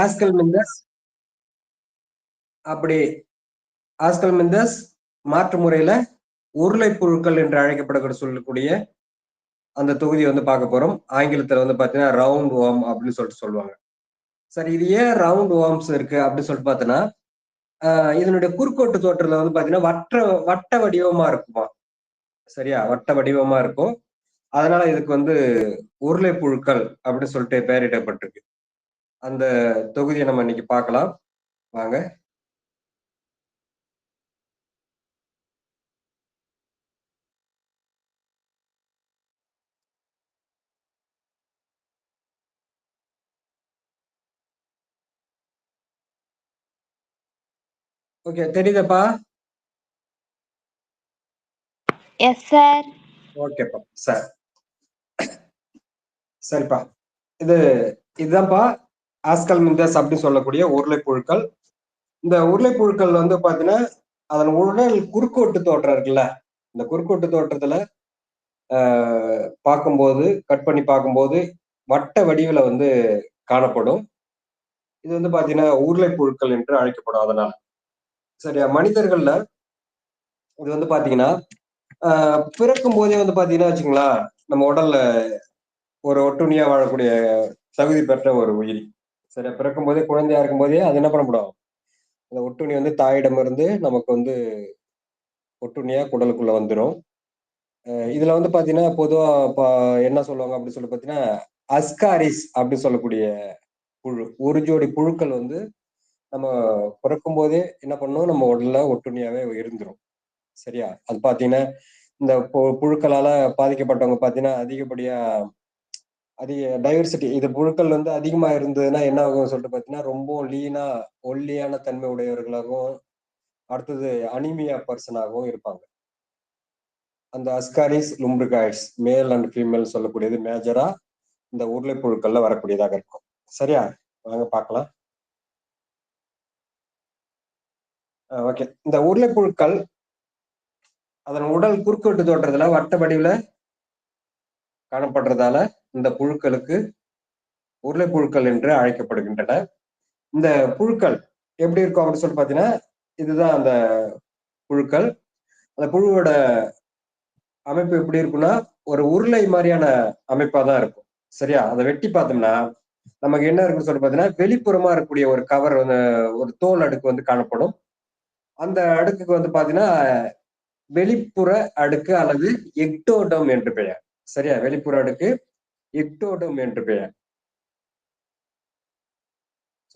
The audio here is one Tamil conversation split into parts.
ஆஸ்கல்மெண்டஸ் அப்படி ஆஸ்கல்மெண்டஸ் மாற்று முறையில உருளை புழுக்கள் என்று அழைக்கப்படக்கூடிய சொல்லக்கூடிய அந்த தொகுதி வந்து பார்க்க போறோம். ஆங்கிலத்துல வந்து பாத்தீங்கன்னா ரவுண்ட் வார்ம் அப்படின்னு சொல்லிட்டு சொல்லுவாங்க. சரி, இது ஏன் ரவுண்ட் வார்ம்ஸ் இருக்கு அப்படின்னு சொல்லிட்டு பார்த்தோன்னா, இதனுடைய குறுக்கோட்டு தோற்றத்துல வந்து பாத்தீங்கன்னா வட்ட வடிவமா இருக்குமா. சரியா, வட்ட வடிவமா இருக்கும். அதனால இதுக்கு வந்து உருளை புழுக்கள் அப்படின்னு சொல்லிட்டு பெயரிடப்பட்டிருக்கு. அந்த தொகுதியை நம்ம இன்னைக்கு பார்க்கலாம் வாங்க. ஓகே, தெரியுதாப்பா? Yes sir. ஓகேப்பா சார். சரிப்பா, இதுதான்ப்பா ஆஸ்கல்மெண்டஸ் அப்படின்னு சொல்லக்கூடிய உருளை புழுக்கள். இந்த உருளை புழுக்கள் வந்து பாத்தீங்கன்னா அதன் உடல் குறுக்கோட்டு தோற்றம் இருக்குல்ல, இந்த குறுக்கோட்டு தோற்றத்துல பார்க்கும்போது கட் பண்ணி பார்க்கும்போது வட்ட வடிவுல வந்து காணப்படும். இது வந்து பாத்தீங்கன்னா உருளை புழுக்கள் என்று அழைக்கப்படும். அதனால சரியா, மனிதர்கள்ல இது வந்து பாத்தீங்கன்னா பிறக்கும் போதே வந்து பாத்தீங்கன்னா வச்சுங்களேன், நம்ம உடல்ல ஒரு ஒட்டுண்ணியா வாழக்கூடிய தகுதி பெற்ற ஒரு உயிரி. சரியா, பிறக்கும் போதே குழந்தையா இருக்கும் போதே அது என்ன பண்ணப்படும், அந்த ஒட்டுண்ணி வந்து தாயிடம் இருந்து நமக்கு வந்து ஒட்டுண்ணியா குடலுக்குள்ள வந்துடும். இதுல வந்து பாத்தீங்கன்னா பொதுவா என்ன சொல்லுவாங்க அப்படின்னு சொல்லி பாத்தீங்கன்னா அஸ்காரிஸ் அப்படின்னு சொல்லக்கூடிய புழு, ஒரு ஜோடி புழுக்கள் வந்து நம்ம பிறக்கும் போதே என்ன பண்ணும், நம்ம உடல்ல ஒட்டுண்ணியாவே இருந்துரும். சரியா, அது பாத்தீங்கன்னா இந்த புழுக்களால பாதிக்கப்பட்டவங்க பாத்தீங்கன்னா அதிக டைவர்சிட்டி, இது புழுக்கள் வந்து அதிகமா இருந்ததுன்னா என்ன ஆகும் சொல்லிட்டு பாத்தீங்கன்னா ரொம்ப லீனா ஒல்லியான தன்மை உடையவர்களாகவும், அடுத்தது அனிமியா பர்சனாகவும் இருப்பாங்க. அந்த ascaris lumbricoides male and female சொல்லக்கூடியது மேஜரா இந்த உருளை புழுக்கள்ல வரக்கூடியதாக இருக்கும். சரியா, வாங்க பார்க்கலாம். ஓகே, இந்த உருளை புழுக்கள் அதன் உடல் குறுக்கோட்டு தோற்றத்துல வட்ட வடிவுல காணப்படுறதால இந்த புழுக்களுக்கு உருளை புழுக்கள் என்று அழைக்கப்படுகின்றன. இந்த புழுக்கள் எப்படி இருக்கும் அப்படின்னு சொல்லி பாத்தீங்கன்னா, இதுதான் அந்த புழுக்கள். அந்த புழுவோட அமைப்பு எப்படி இருக்குன்னா ஒரு உருளை மாதிரியான அமைப்பா தான் இருக்கும். சரியா, அதை வெட்டி பார்த்தோம்னா நமக்கு என்ன இருக்குன்னு சொல்லி பாத்தீங்கன்னா வெளிப்புறமா இருக்கக்கூடிய ஒரு கவர், ஒரு தோல் அடுக்கு வந்து காணப்படும். அந்த அடுக்குக்கு வந்து பாத்தீங்கன்னா வெளிப்புற அடுக்கு அல்லது எக்டோடம் என்று பெயர். சரியா, வெளிப்புற அடுக்கு எக்டோடம் என்று பெயர்.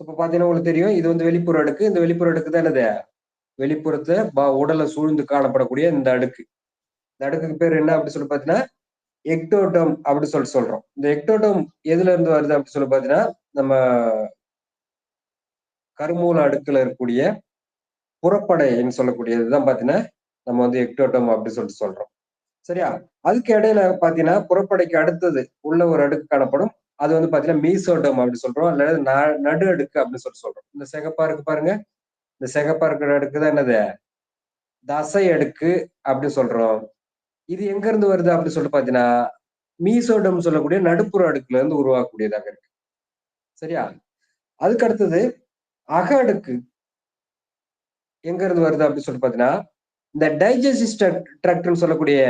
இப்ப பாத்தீங்கன்னா உங்களுக்கு தெரியும், இது வந்து வெளிப்புற அடுக்கு. இந்த வெளிப்புற அடுக்கு தான் என்னது, வெளிப்புறத்தை உடலை சூழ்ந்து காணப்படக்கூடிய இந்த அடுக்கு. இந்த அடுக்குக்கு பேர் என்ன அப்படி சொல்லி பாத்தீங்கன்னா எக்டோடம் அப்படி சொல்றோம். இந்த எக்டோடம் எதுல இருந்து வருது அப்படி சொல்லி பாத்தீங்கன்னா நம்ம கருமூல அடுக்குல இருக்கக்கூடிய புறப்படைன்னு சொல்லக்கூடியதுதான் பாத்தீங்கன்னா நம்ம வந்து எக்டோடம் அப்படி சொல்றோம். சரியா, அதுக்கு இடையில பாத்தீங்கன்னா புறப்படைக்கு அடுத்தது உள்ள ஒரு அடுக்கு காணப்படும். அது வந்து பாத்தீங்கன்னா மீசோடம் அப்படி சொல்றோம், அல்லது நடு அடுக்கு அப்படின்னு சொல்றோம். இந்த சிகப்பா இருக்கு பாருங்க, இந்த சிகப்பா இருக்கிற அடுக்கு தான் என்னது, தசை அடுக்கு அப்படி சொல்றோம். இது எங்க இருந்து வருது அப்படின்னு சொல்லிட்டு பாத்தீங்கன்னா மீசோடம் சொல்லக்கூடிய நடுப்புற அடுக்குல இருந்து உருவாக்கக்கூடியதாக இருக்கு. சரியா, அதுக்கு அடுத்தது அக அடுக்கு எங்க இருந்து வருது அப்படின்னு சொல்லிட்டு பாத்தீங்கன்னா இந்த டைஜஸ்டிவ் ட்ராக்ட்னு சொல்லக்கூடிய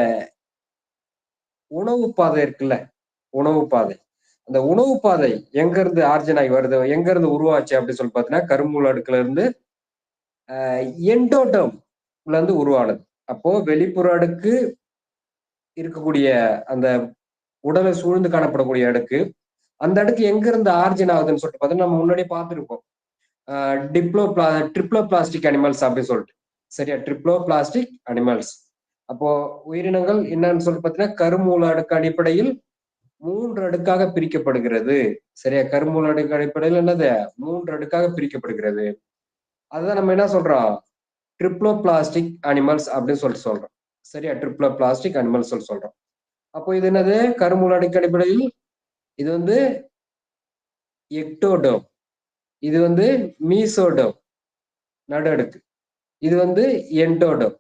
உணவு பாதை இருக்குல்ல, உணவு பாதை, அந்த உணவு பாதை எங்க இருந்து ஆர்ஜின் ஆகி வருது, எங்க இருந்து உருவாச்சு அப்படின்னு சொல்லி பாத்தீங்கன்னா கருமூல அடுக்குல இருந்து எண்டோடம்ல இருந்து உருவானது. அப்போ வெளிப்புற அடுக்கு இருக்கக்கூடிய அந்த உடலை சூழ்ந்து காணப்படக்கூடிய அடுக்கு, அந்த அடுக்கு எங்க இருந்து ஆர்ஜின் ஆகுதுன்னு சொல்லிட்டு பார்த்தீங்கன்னா நம்ம முன்னாடியே பார்த்துருப்போம். ட்ரிப்ளோபிளாஸ்டிக் அனிமல்ஸ் அப்படின்னு சொல்லிட்டு. சரியா, ட்ரிப்ளோபிளாஸ்டிக் அனிமல்ஸ். அப்போ உயிரினங்கள் என்னன்னு சொல்லிட்டு பார்த்தீங்கன்னா கருமூல அடுக்கு அடிப்படையில் 3 அடுக்காக பிரிக்கப்படுகிறது. சரியா, கருமூல அடுக்கு அடிப்படையில் என்னது 3 அடுக்காக பிரிக்கப்படுகிறது. அதுதான் நம்ம என்ன சொல்றோம், ட்ரிப்ளோபிளாஸ்டிக் அனிமல்ஸ் அப்படின்னு சொல்லிட்டு சொல்றோம். சரியா, ட்ரிப்ளோபிளாஸ்டிக் அனிமல்ஸ் சொல்றோம். அப்போ இது என்னது, கருமூல அடுக்கு அடிப்படையில் இது வந்து எக்டோடோம், இது வந்து மீசோடோம் நடு அடுக்கு, இது வந்து எண்டோடோம்.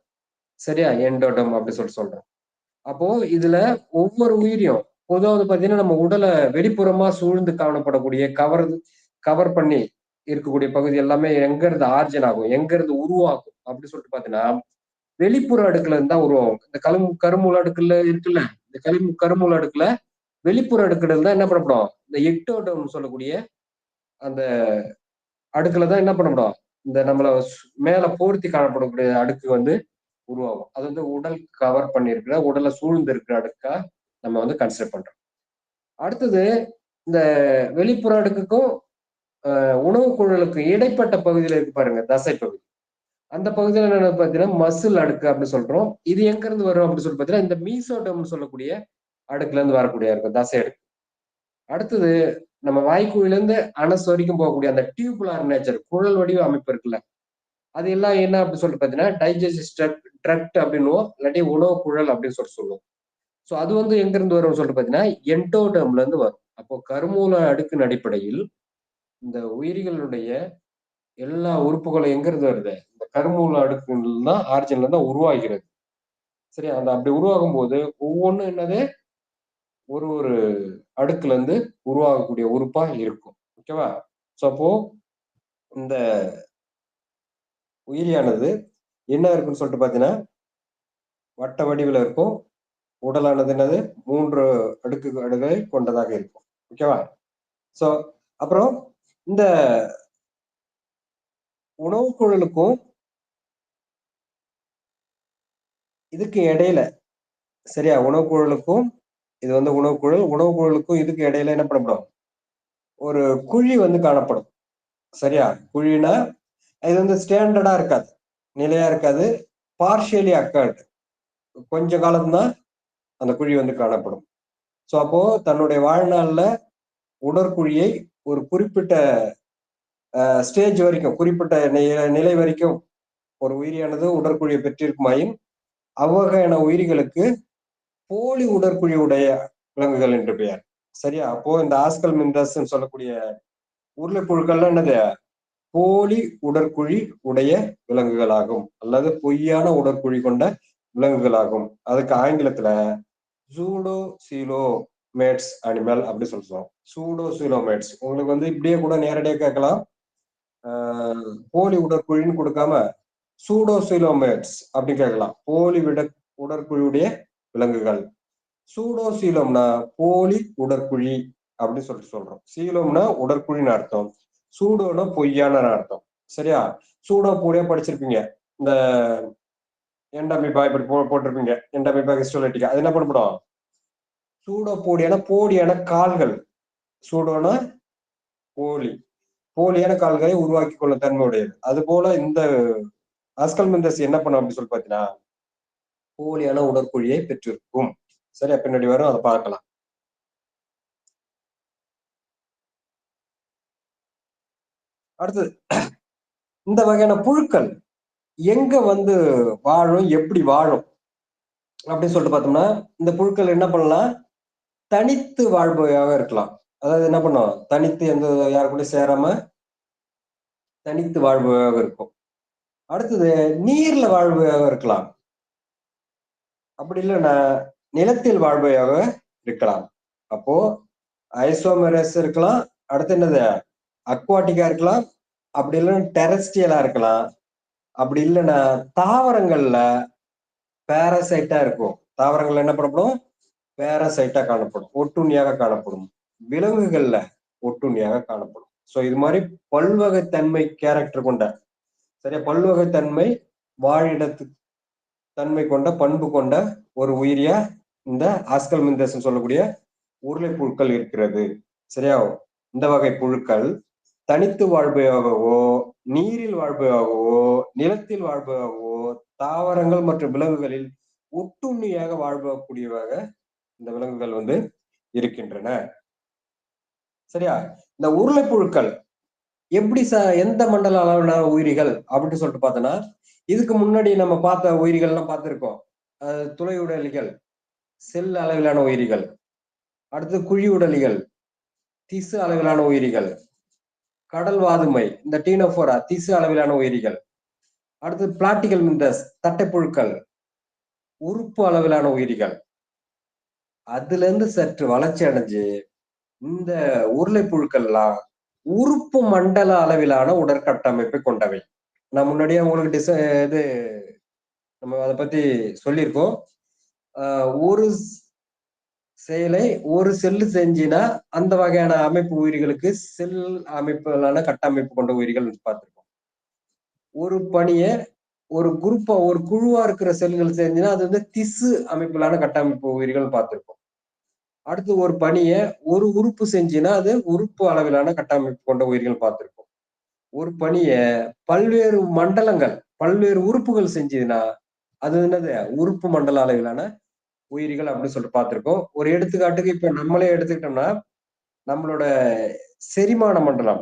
சரியா, எண்டோடோம் அப்படி சொல்றோம். அப்போ இதுல ஒவ்வொரு உயிரியும் பொதுவாக பாத்தீங்கன்னா நம்ம உடலை வெளிப்புறமா சூழ்ந்து காணப்படக்கூடிய கவர் பண்ணி இருக்கக்கூடிய பகுதி எல்லாமே எங்க இருந்து ஆர்ஜின் ஆகும், எங்க இருந்து உருவாகும் அப்படின்னு சொல்லிட்டு பாத்தீங்கன்னா வெளிப்புற அடுக்குல இருந்தா உருவாகும். இந்த கருமூல அடுக்குல இருக்குல்ல, இந்த கருமூல அடுக்குல வெளிப்புற அடுக்குல இருந்தா என்ன பண்ணப்படும், இந்த எக்டோடம் சொல்லக்கூடிய அந்த அடுக்குல தான் என்ன பண்ணப்படும், இந்த நம்மள மேல போர்த்தி காணப்படக்கூடிய அடுக்கு வந்து உருவாகும். அது வந்து உடல் கவர் பண்ணிருக்கிற, உடலை சூழ்ந்து இருக்கிற அடுக்கா நம்ம வந்து கன்சிடர் பண்றோம். அடுத்தது இந்த வெளிப்புற அடுக்குக்கும் உணவு குழலுக்கு இடைப்பட்ட பகுதியில இருக்கு பாருங்க, தசை பகுதி. அந்த பகுதியில என்ன பாத்தீங்கன்னா மசில் அடுக்கு அப்படின்னு சொல்றோம். இது எங்க இருந்து வரும் அப்படின்னு சொல்லி பாத்தீங்கன்னா இந்த மீசோடம் சொல்லக்கூடிய அடுக்குல இருந்து வரக்கூடிய இருக்கும், தசை அடுக்கு. அடுத்தது நம்ம வாய்க்குழில இருந்து அனஸ் வரைக்கும் போகக்கூடிய அந்த டியூபுலார் நேச்சர், குழல் வடிவ அமைப்பு இருக்குல்ல, அது எல்லாம் என்ன அப்படின்னு சொல்லிட்டு பாத்தீங்கன்னா டைஜஸ்டிவ் ட்ரக்ட் அப்படின்னுவோம், இல்லாட்டி உணவு குழல் அப்படின்னு சொல்லுவோம். ஸோ அது வந்து எங்க இருந்து வரும்னு சொல்லிட்டு பாத்தீங்கன்னா என்டோடம்ல இருந்து வரும். அப்போ கருமூல அடுக்கின் அடிப்படையில் இந்த உயிரிகளுடைய எல்லா உறுப்புகளும் எங்க இருந்து வருது, இந்த கருமூல அடுக்குல தான் ஆர்ஜின்ல தான் உருவாகிறது. சரி, அந்த அப்படி உருவாகும் போது ஒவ்வொன்றும் என்னது ஒரு ஒரு அடுக்குல இருந்து உருவாகக்கூடிய உறுப்பா இருக்கும். ஓகேவா? ஸோ அப்போ இந்த உயிரியானது என்ன இருக்குன்னு சொல்லிட்டு பாத்தீங்கன்னா வட்ட வடிவில் இருக்கும். உடலானது என்னது 3 அடுக்குகளை கொண்டதாக இருக்கும். ஓகேவா? ஸோ அப்புறம் இந்த உணவு குழலுக்கும் இதுக்கு இடையில, சரியா, உணவு குழலுக்கும் இது வந்து உணவு குழலுக்கும் இதுக்கு இடையில என்ன பண்ணப்படும், ஒரு குழி வந்து காணப்படும். சரியா? குழினா இது வந்து ஸ்டாண்டர்டா இருக்காது, நிலையா இருக்காது, பார்ஷியலி அக்கர்ட், கொஞ்ச காலம் தான் அந்த குழி வந்து காணப்படும். ஸோ அப்போ தன்னுடைய வாழ்நாள்ல உடற்குழியை ஒரு குறிப்பிட்ட ஸ்டேஜ் வரைக்கும், குறிப்பிட்ட நிலை வரைக்கும் ஒரு உயிரியானது உடற்குழியை பெற்றிருக்குமாயின் அவ்வகையான உயிரிகளுக்கு போலி உடற்குழி உடைய விலங்குகள் என்று பெயர். சரியா? அப்போ இந்த ஆஸ்கல் மிந்தஸ் சொல்லக்கூடிய உருளைப்புழுக்கள்லாம் என்னது, போலி உடற்குழி உடைய விலங்குகளாகும், அல்லது பொய்யான உடற்குழி கொண்ட விலங்குகளாகும். அதுக்கு ஆங்கிலத்துல சூடோ சீலோமேட்ஸ் அனிமல் அப்படி சொல்றோம். சூடோ சீலோமேட்ஸ் உங்களுக்கு வந்து இப்படியே கூட நேரடியாக கேட்கலாம், போலி உடற்குழின்னு கொடுக்காம சூடோ சீலோமேட்ஸ் அப்படி கேட்கலாம், போலி உடற்குழியுடைய விலங்குகள். சூடோ சீலோம்னா போலி உடற்குழி அப்படின்னு சொல்லிட்டு சொல்றோம். சீலோம்னா உடற்குழின்னு அர்த்தம், சூடோனா பொய்யான அர்த்தம். சரியா? சூடோ போலியா படிச்சிருப்பீங்க, இந்த எண்டமிபா இப்படி போட்டிருப்பீங்க, எண்டமிபா ஹிஸ்டோலைட்டிகா. அது என்ன பண்ணப்படும், சூடோ போடியான கால்கள், சூடோனா போலி, போலியான கால்களை உருவாக்கி கொள்ளும் தன்மை உடையது. அது போல இந்த ஆஸ்கல்மெந்தஸ் என்ன பண்ணும் அப்படின்னு சொல்லி பாத்தீங்கன்னா போலியான உடற்குழியை பெற்றிருக்கும். சரியா? பின்னாடி வரும், அதை பார்க்கலாம். அடுத்தது இந்த வகையான புழுக்கள் எங்க வந்து வாழும், எப்படி வாழும் அப்படின்னு சொல்லிட்டு பார்த்தோம்னா இந்த புழுக்கள் என்ன பண்ணலாம், தனித்து வாழ்பவையாக இருக்கலாம். அதாவது என்ன பண்ணும், தனித்து எந்த யாரு கூட சேராம தனித்து வாழ்பவையாக இருக்கும். அடுத்தது நீர்ல வாழ்பவையாக இருக்கலாம், அப்படி இல்லைன்னா நிலத்தில் வாழ்பவையாக இருக்கலாம். அப்போ ஐசோமெரஸ் இருக்கலாம், அடுத்து என்னது அக்வாட்டிக்கா இருக்கலாம், அப்படி இல்லைன்னா டெரஸ்ட்ரியலா இருக்கலாம், அப்படி இல்லைன்னா தாவரங்கள்ல பேரசைட்டா இருக்கும். தாவரங்கள்ல என்ன பண்ணப்படும், பேரசைட்டா காணப்படும், ஒட்டுண்ணியாக காணப்படும். விலங்குகள்ல ஒட்டுண்ணியாக காணப்படும். ஸோ இது மாதிரி பல்வகைத்தன்மை கேரக்டர் கொண்ட, சரியா, பல்வகைத்தன்மை வாழிடத்து தன்மை கொண்ட பண்பு கொண்ட ஒரு உயிரியா இந்த ஆஸ்கல் மிந்தஸ் சொல்லக்கூடிய உருளை புழுக்கள் இருக்கிறது. சரியா? இந்த வகை புழுக்கள் தனித்து வாழ்பவையாகவோ, நீரில் வாழ்பவையாகவோ, நிலத்தில் வாழ்பவையாகவோ, தாவரங்கள் மற்றும் விலங்குகளில் ஒட்டுண்ணியாக வாழ்வக்கூடியவாக இந்த விலங்குகள் வந்து இருக்கின்றன. சரியா? இந்த உருளை புழுக்கள் எப்படி எந்த மண்டல அளவிலான உயிரிகள் அப்படின்னு சொல்லிட்டு பார்த்தோன்னா, இதுக்கு முன்னாடி நம்ம பார்த்த உயிரிகள்லாம் பார்த்திருக்கோம். துளை உடலிகள், செல் அளவிலான உயிரிகள், அடுத்து குழி உடலிகள், திசு அளவிலான உயிரிகள், கடல் வாதுமை இந்த டீனோபோரா திசு அளவிலான உயிரிகள், அடுத்து பிளாட்டிகல் மிந்தஸ் தட்டைப்புழுக்கள், உறுப்பு அளவிலான உயிரிகள். அதுல இருந்து சற்று வளர்ச்சி அடைஞ்சு இந்த உருளை புழுக்கள்லாம் உறுப்பு மண்டல அளவிலான உடற்கட்டமைப்பை கொண்டவை. நான் முன்னாடியே உங்களுக்கு இது நம்ம அதை பத்தி சொல்லியிருக்கோம். ஒரு செயலை ஒரு செல்லு செஞ்சினா அந்த வகையான அமைப்பு உயிரிகளுக்கு செல் அமைப்புகளான கட்டமைப்பு கொண்ட உயிரிகள் பார்த்திருக்கோம். ஒரு பணிய ஒரு குரூப்பா ஒரு குழுவா இருக்கிற செல்கள் செஞ்சுன்னா அது வந்து திசு அமைப்பிலான கட்டமைப்பு உயிரிகள் பார்த்திருக்கோம். அடுத்து ஒரு பணிய ஒரு உறுப்பு செஞ்சுன்னா அது உறுப்பு அளவிலான கட்டமைப்பு கொண்ட உயிரிகள் பார்த்திருக்கோம். ஒரு பணிய பல்வேறு மண்டலங்கள் பல்வேறு உறுப்புகள் செஞ்சதுன்னா அது என்னது உறுப்பு மண்டல அளவிலான உயிரிகள் அப்படின்னு சொல்லிட்டு பார்த்திருக்கோம். ஒரு எடுத்துக்காட்டுக்கு இப்ப நம்மளே எடுத்துக்கிட்டோம்னா நம்மளோட செரிமான மண்டலம்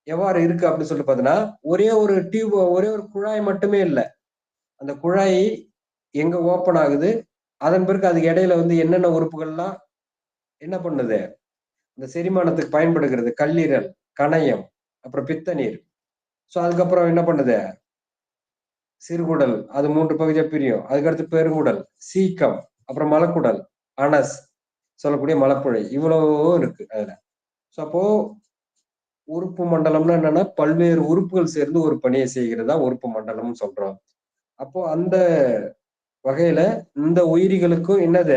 எவ்வாறு இருக்கு அப்படின்னு சொல்லிட்டு பார்த்தீங்கன்னா ஒரே ஒரு டியூப் ஒரே ஒரு குழாய் மட்டுமே இல்லை. அந்த குழாய் எங்க ஓப்பன் ஆகுது, அதன் பிறகு அதுக்கு இடையில வந்து என்னென்ன உறுப்புகள்லாம் என்ன பண்ணுது இந்த செரிமானத்துக்கு பயன்படுகிறது, கல்லீரல், கணையம், அப்புறம் பித்தநீர். சோ அதுக்கப்புறம் என்ன பண்ணுது சிறுகுடல், அது 3 பகுதியா பிரியும். அதுக்கடுத்து பெருங்குடல், சீக்கம், அப்புறம் மலக்குடல், அனஸ் சொல்லக்கூடிய மலப்புழை இவ்வளவோ இருக்கு அதுல. சோ அப்போ உறுப்பு மண்டலம்னா என்னன்னா பல்வேறு உறுப்புகள் சேர்ந்து ஒரு பணியை செய்கிறதா உறுப்பு மண்டலம்னு சொல்றோம். அப்போ அந்த வகையில இந்த உயிரிகளுக்கும் என்னது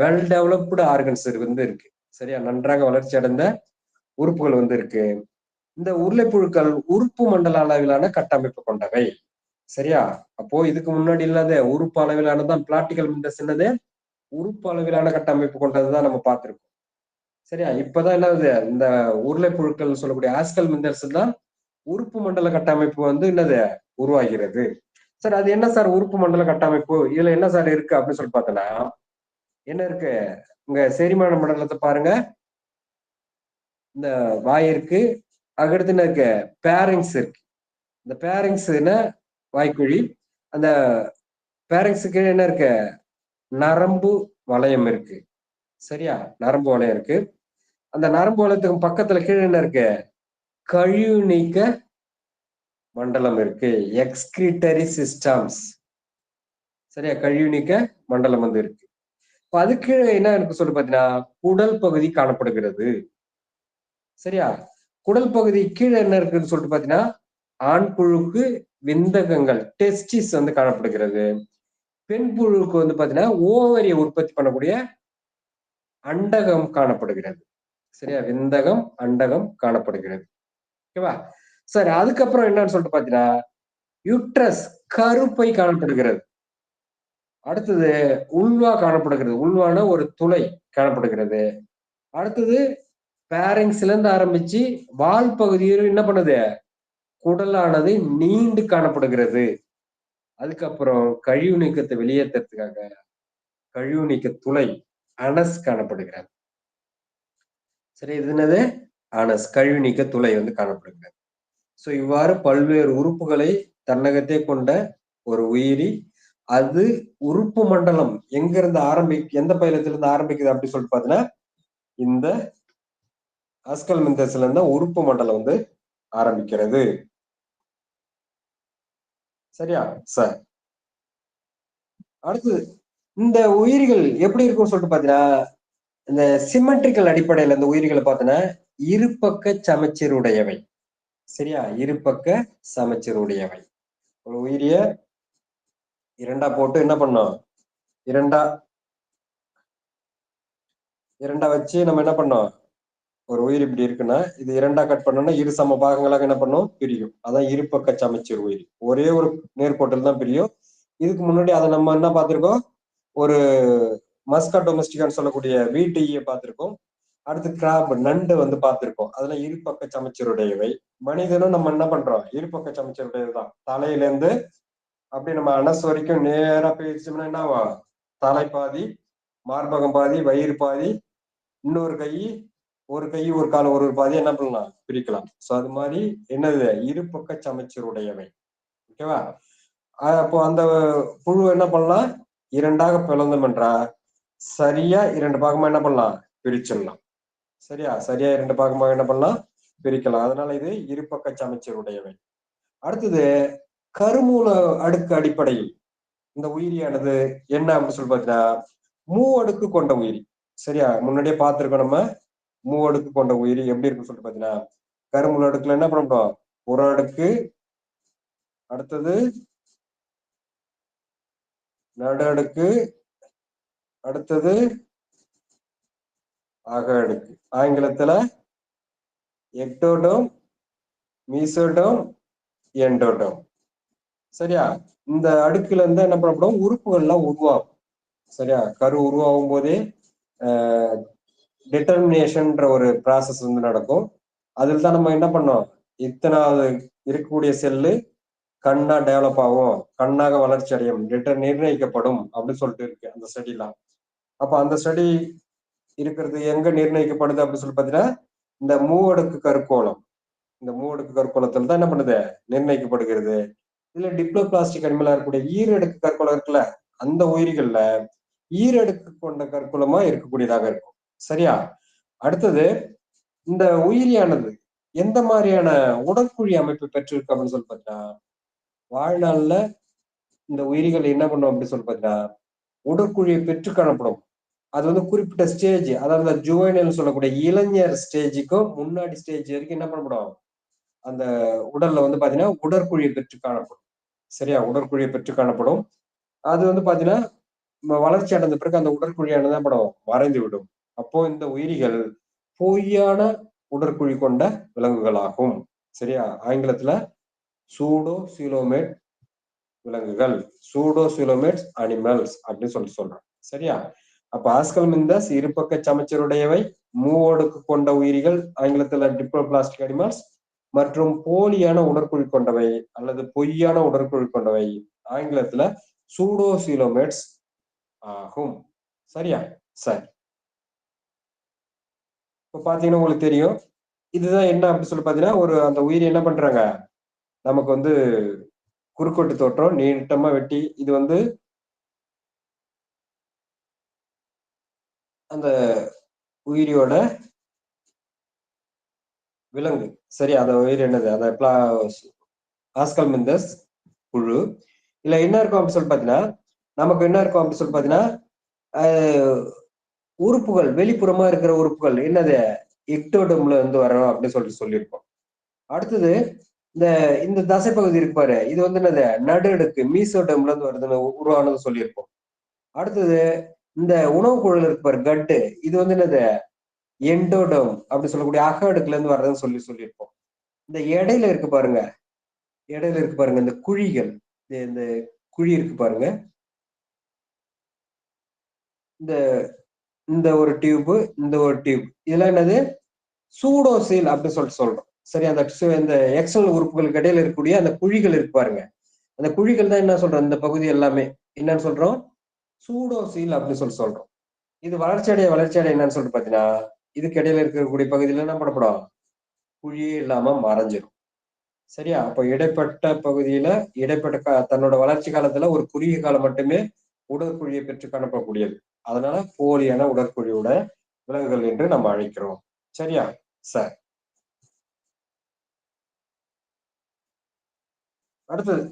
வெல் டெவலப்டு ஆர்கன்ஸ் வந்து இருக்கு. சரியா, நன்றாக வளர்ச்சி அடைந்த உறுப்புகள் வந்து இருக்கு. இந்த உருளைப்புழுக்கள் உறுப்பு மண்டல அளவிலான கட்டமைப்பு கொண்டவை. சரியா, அப்போ இதுக்கு முன்னாடி இல்லாத உறுப்பு அளவிலானதான் பிளாட்டிக்கல் மிண்டஸ் என்னது உறுப்பு அளவிலான கட்டமைப்பு கொண்டதுதான் நம்ம பார்த்திருக்கோம். சரியா, இப்பதான் என்னது இந்த உருளைப்புழுக்கள் சொல்லக்கூடிய ஆஸ்கல் மிண்டஸ் தான் உறுப்பு மண்டல கட்டமைப்பு வந்து என்னது உருவாகிறது. சார் அது என்ன சார் உறுப்பு மண்டல கட்டமைப்பு, இதுல என்ன சார் இருக்கு அப்படின்னு சொல்லி பார்த்தோன்னா என்ன இருக்கு, உங்க செரிமான மண்டலத்தை பாருங்க. இந்த வாய் இருக்கு, அதுக்கடுத்து என்ன இருக்கு பேரிங்ஸ் இருக்கு. இந்த பேரிங்ஸ்னா வாய்க்குழி, அந்த பேரிங்ஸுக்கு என்ன இருக்கு நரம்பு வளையம் இருக்கு. சரியா, நரம்பு வளையம் இருக்கு. அந்த நரம்பு வளையத்துக்கு பக்கத்துல கீழே என்ன இருக்கு கழிவு நீக்க மண்டலம் இருக்கு, எக்ஸ்கிரீட்டரி சிஸ்டம்ஸ். சரியா, கழிவு நீக்க மண்டலம் வந்து இருக்கு. அதுக்கு என்ன இருக்கு சொல்லி பாத்தீங்கன்னா குடல் பகுதி காணப்படுகிறது. சரியா, குடல் பகுதி கீழே என்ன இருக்குன்னு சொல்லிட்டு பாத்தீங்கன்னா ஆண் புழுக்கு விந்தகங்கள் டெஸ்டிஸ் வந்து காணப்படுகிறது. பெண் புழுக்கு வந்து பாத்தீங்கன்னா ஓவரியை உற்பத்தி பண்ணக்கூடிய அண்டகம் காணப்படுகிறது. சரியா, விந்தகம் அண்டகம் காணப்படுகிறது. ஓகேவா சார், அதுக்கப்புறம் என்னன்னு சொல்லிட்டு பாத்தீங்கன்னா யூட்ரஸ் கருப்பை காணப்படுகிறது. அடுத்தது உள்வா காணப்படுகிறது, உள்வான ஒரு துளை காணப்படுகிறது. அடுத்தது பேரிங்ஸ்ல இருந்து ஆரம்பிச்சு வால் பகுதியில் என்ன பண்ணுது குடலானது நீண்டு காணப்படுகிறது. அதுக்கப்புறம் கழிவு நீக்கத்தை வெளியேற்றுறதுக்காக கழிவு நீக்க துளை அனஸ் காணப்படுகிறது. சரி, இது என்னது அனஸ் கழிவு நீக்க துளை வந்து காணப்படுகிறது. சோ இவ்வாறு பல்வேறு உறுப்புகளை தன்னகத்தே கொண்ட ஒரு உயிரி, அது உறுப்பு மண்டலம் எங்க இருந்து எந்த பைலத்திலிருந்து ஆரம்பிக்குது அப்படின்னு சொல்லிட்டு பாத்தீங்கன்னா இந்த ஆஸ்கல் மிந்தஸ்ல இருந்து உறுப்பு மண்டலம் வந்து ஆரம்பிக்கிறது. சரியா சார், அடுத்து இந்த உயிரிகள் எப்படி இருக்கும்னு சொல்லிட்டு பாத்தீங்கன்னா இந்த சிமெட்ரிக்கல் அடிப்படையில இந்த உயிரிகளை பார்த்தோன்னா இருபக்க சமச்சீர் உடையவை. சரியா, இருபக்க சமச்சீர் உடையவை. ஒரு உயிரிய இரண்டா போட்டு என்ன பண்ணோம், இரண்டா வச்சு நம்ம என்ன பண்ணோம், ஒரு உயிர் இப்படி இருக்குன்னா இது இரண்டா கட் பண்ணோம்னா இரு சம பாகங்களாக என்ன பண்ணும் பிரியும். அதான் இருபக்க சமச்சீர் உயிரி. ஒரே ஒரு நேர்கோட்டில் தான் பிரியும். இதுக்கு முன்னாடி அதை நம்ம என்ன பார்த்திருக்கோம், ஒரு மஸ்கா டொமஸ்டிகான்னு சொல்லக்கூடிய வீட்டு ஈய பார்த்திருக்கோம். அடுத்து கிராப் நண்டு வந்து பார்த்திருக்கோம். அதெல்லாம் இருபக்க சமச்சீருடையவை. மனிதனும் நம்ம என்ன பண்றோம் இருபக்க சமச்சீருடையதுதான். தலையில இருந்து அப்படி நம்ம அனசு வரைக்கும் நேரா போயிடுச்சோம்னா என்ன ஆகும், தலை பாதி, மார்பகம் பாதி, வயிறு பாதி, இன்னொரு கை, ஒரு கை ஒரு கால் ஒரு பாதி என்ன பண்ணலாம் பிரிக்கலாம். சோ அது மாதிரி என்னது இருபக்க சமச்சீருடையவை. ஓகேவா, அப்போ அந்த புழு என்ன பண்ணலாம் இரண்டாக பிளந்தோம் என்றா சரியா இரண்டு பாகமா என்ன பண்ணலாம் பிரிச்சிடலாம். சரியா, சரியா இரண்டு பாகமாக என்ன பண்ணலாம் பிரிக்கலாம். அதனால இது இருபக்க சமச்சீர் உடையவை. அடுத்தது கருமூல அடுக்கு அடிப்படையில் இந்த உயிரியானது என்ன அப்படின்னு சொல்லி பார்த்தீங்கன்னா மூவடுக்கு கொண்ட உயிரி. சரியா, முன்னாடியே பார்த்திருக்கோம் நம்ம மூவடுக்கு கொண்ட உயிரி எப்படி இருக்குன்னு சொல்லிட்டு பாத்தீங்கன்னா கருமுள் அடுக்குல என்ன பண்ணணும், புற அடுக்கு, அடுத்தது நடு அடுக்கு, அடுத்தது அக அடுக்கு. ஆங்கிலத்துல எக்டோடோம், மீசோடோம், எண்டோடோம். சரியா? இந்த அடுக்குல இருந்து என்ன பண்ணப்படும், உறுப்புகள் எல்லாம் உருவாகும். சரியா? கரு உருவாகும் போதே டிட்டர்மினேஷன்ன்ற ஒரு ப்ராசஸ் வந்து நடக்கும். அதில் தான் நம்ம என்ன பண்ணோம், இத்தனாவது இருக்கக்கூடிய செல்லு கண்ணா டெவலப் ஆகும், கண்ணாக வளர்ச்சி அடையும், நிர்ணயிக்கப்படும் அப்படின்னு சொல்லிட்டு இருக்கு அந்த ஸ்டடிலாம். அப்ப அந்த ஸ்டடி இருக்கிறது எங்க நிர்ணயிக்கப்படுது அப்படின்னு சொல்லி பாத்தீங்கன்னா, இந்த மூவடுக்கு கருக்கோளம். இந்த மூவடுக்கு கருக்கோளத்தில் தான் என்ன பண்ணுது, நிர்ணயிக்கப்படுகிறது. இதுல டிப்ளோபிளாஸ்டிக் அனிமலா இருக்கக்கூடிய ஈரடுக்கு கற்கோளம் இருக்குல்ல, அந்த உயிரிகள்ல ஈரடுக்கு கொண்ட கற்குலமா இருக்கக்கூடியதாக இருக்கும். சரியா? அடுத்தது இந்த உயிரியானது எந்த மாதிரியான உடற்குழி அமைப்பு பெற்றிருக்கு அப்படின்னு சொல்லி பார்த்தீங்கன்னா, வாழ்நாள்ல இந்த உயிரிகள் என்ன பண்ணும் அப்படின்னு சொல்லி பார்த்தீங்கன்னா, உடற்குழியை பெற்று காணப்படும். அது வந்து குறிப்பிட்ட ஸ்டேஜ், அதாவது ஜுவைனல் சொல்லக்கூடிய இளைஞர் ஸ்டேஜுக்கும் முன்னாடி ஸ்டேஜ் வரைக்கும் என்ன பண்ணப்படும், அந்த உடல்ல வந்து பாத்தீங்கன்னா உடற்குழியை பெற்று காணப்படும். சரியா? உடற்குழியை பெற்று காணப்படும். அது வந்து பாத்தீங்கன்னா வளர்ச்சி அடைந்த பிறகு அந்த உடற்குழியானது என்ன பண்ணும், மறைந்து விடும். அப்போ இந்த உயிரிகள் பொய்யான உடற்குழி கொண்ட விலங்குகளாகும். சரியா? ஆங்கிலத்துல சூடோ சீலோமேட் விலங்குகள், சூடோ சீலோமேட்ஸ் அனிமல்ஸ் அப்படின்னு சொல்றோம். சரியா? அப்ப ஆஸ்கல்மிந்தஸ் இருபக்க சமச்சருடையவை, மூவடுக்கு கொண்ட உயிரிகள் ஆங்கிலத்துல டிப்ளோபிளாஸ்டிக் அனிமல்ஸ், மற்றும் போலியான உடற்குழி கொண்டவை அல்லது பொய்யான உடற்குழி கொண்டவை ஆங்கிலத்துல சூடோசீலோமேட்ஸ் ஆகும். சரியா? சரி. இப்ப பாத்தீங்கன்னா உங்களுக்கு தெரியும், இதுதான் என்ன அப்படின்னு சொல்லி பாத்தீங்கன்னா, ஒரு அந்த உயிரி என்ன பண்றாங்க, நமக்கு வந்து குறுக்கோட்டு தோற்றம் நீட்டமா வெட்டி, இது வந்து அந்த உயிரியோட விலங்கு. சரி, அந்த உயிர் என்னது, அந்த ஆஸ்கல்மிந்தஸ் குழு. இல்ல என்ன இருக்கும் அப்படின்னு சொல்லி பாத்தீங்கன்னா, நமக்கு என்ன இருக்கும் அப்படின்னு சொல்லி பாத்தீங்கன்னா, உறுப்புகள் வெளிப்புறமா இருக்கிற உறுப்புகள் என்னது, எக்டோடம்ல இருந்து வரோம் அப்படின்னு சொல்லிட்டு சொல்லியிருப்போம். அடுத்தது இந்த இந்த தசை பகுதி இருக்கு பாரு, இது வந்து என்னது, நடு அடுக்கு மீசோடம்ல இருந்து வருதுன்னு உருவானது சொல்லியிருப்போம். அடுத்தது இந்த உணவு குழல் இருக்கு பாரு, கட்டு, இது வந்து என்னது, எண்டோடம் அப்படி சொல்லக்கூடிய அக அடுக்குல இருந்து வர்றதுன்னு சொல்லியிருப்போம். இந்த இடையில இருக்கு பாருங்க, இடையில இருக்கு பாருங்க இந்த குழிகள், இந்த குழி இருக்கு பாருங்க, இந்த இந்த ஒரு டியூப், இந்த ஒரு டியூப், இதெல்லாம் என்னது, சூடோசீல் அப்படின்னு சொல்லிட்டு சொல்றோம். சரி, அந்த இந்த எக்ஸ்டர்னல் உறுப்புகளுக்கு இடையில இருக்கக்கூடிய அந்த குழிகள் இருக்கு பாருங்க, அந்த குழிகள் தான் என்ன சொல்றோம், இந்த பகுதி எல்லாமே என்னன்னு சொல்றோம், சூடோசீல் அப்படின்னு சொல்றோம். இது வளர்ச்சி அடைய என்னன்னு சொல்லிட்டு பாத்தீங்கன்னா, இதுக்கு இடையில இருக்கக்கூடிய பகுதியில என்ன பண்ணப்படும், குழியே இல்லாம மறைஞ்சிடும். சரியா? அப்ப இடைப்பட்ட பகுதியில இடைப்பட்ட தன்னோட வளர்ச்சி காலத்துல ஒரு குறுகிய காலம் மட்டுமே உடற்குழியை பெற்று காணப்படக்கூடியது. அதனால போலியான உடற்குழியோட விலங்குகள் என்று நம்ம அழைக்கிறோம். சரியா? சரி. அடுத்தது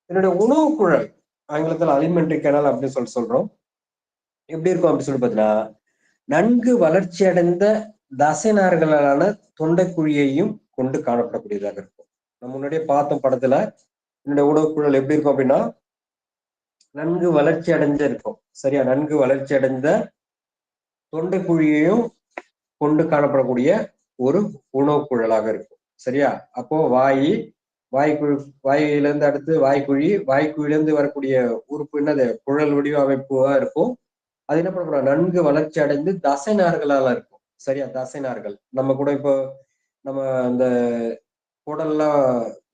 என்னுடைய உணவு குழல், ஆங்கிலத்தில் அலிமெண்டரி கேனல் அப்படின்னு சொல்றோம். எப்படி இருக்கும் அப்படின்னு சொல்லி பாத்தீங்கன்னா, நன்கு வளர்ச்சி அடைந்த தசைநார்களான தொண்டைக்குழியையும் கொண்டு காணப்படக்கூடியதாக இருக்கும். நம்ம முன்னாடியே பார்த்தோம் படத்துல, என்னுடைய உணவு குழல் எப்படி இருக்கும் அப்படின்னா, நன்கு வளர்ச்சி அடைஞ்ச இருக்கும். சரியா? நன்கு வளர்ச்சி அடைந்த தொண்டைக்குழியையும் கொண்டு காணப்படக்கூடிய ஒரு உணவு குழலாக இருக்கும். சரியா? அப்போ வாய்க்குழி, வாயிலிருந்து அடுத்து வாய்க்குழி, வாய்க்குழியிலிருந்து வரக்கூடிய உறுப்பு என்னது, குழல் வடிவ அமைப்பா இருக்கும். அது என்ன பண்ண, நன்கு வளர்ச்சி அடைந்து தசை நார்களால இருக்கும். சரியா? தசை நார்கள் நம்ம கூட இப்போ நம்ம இந்த குடல்லாம்,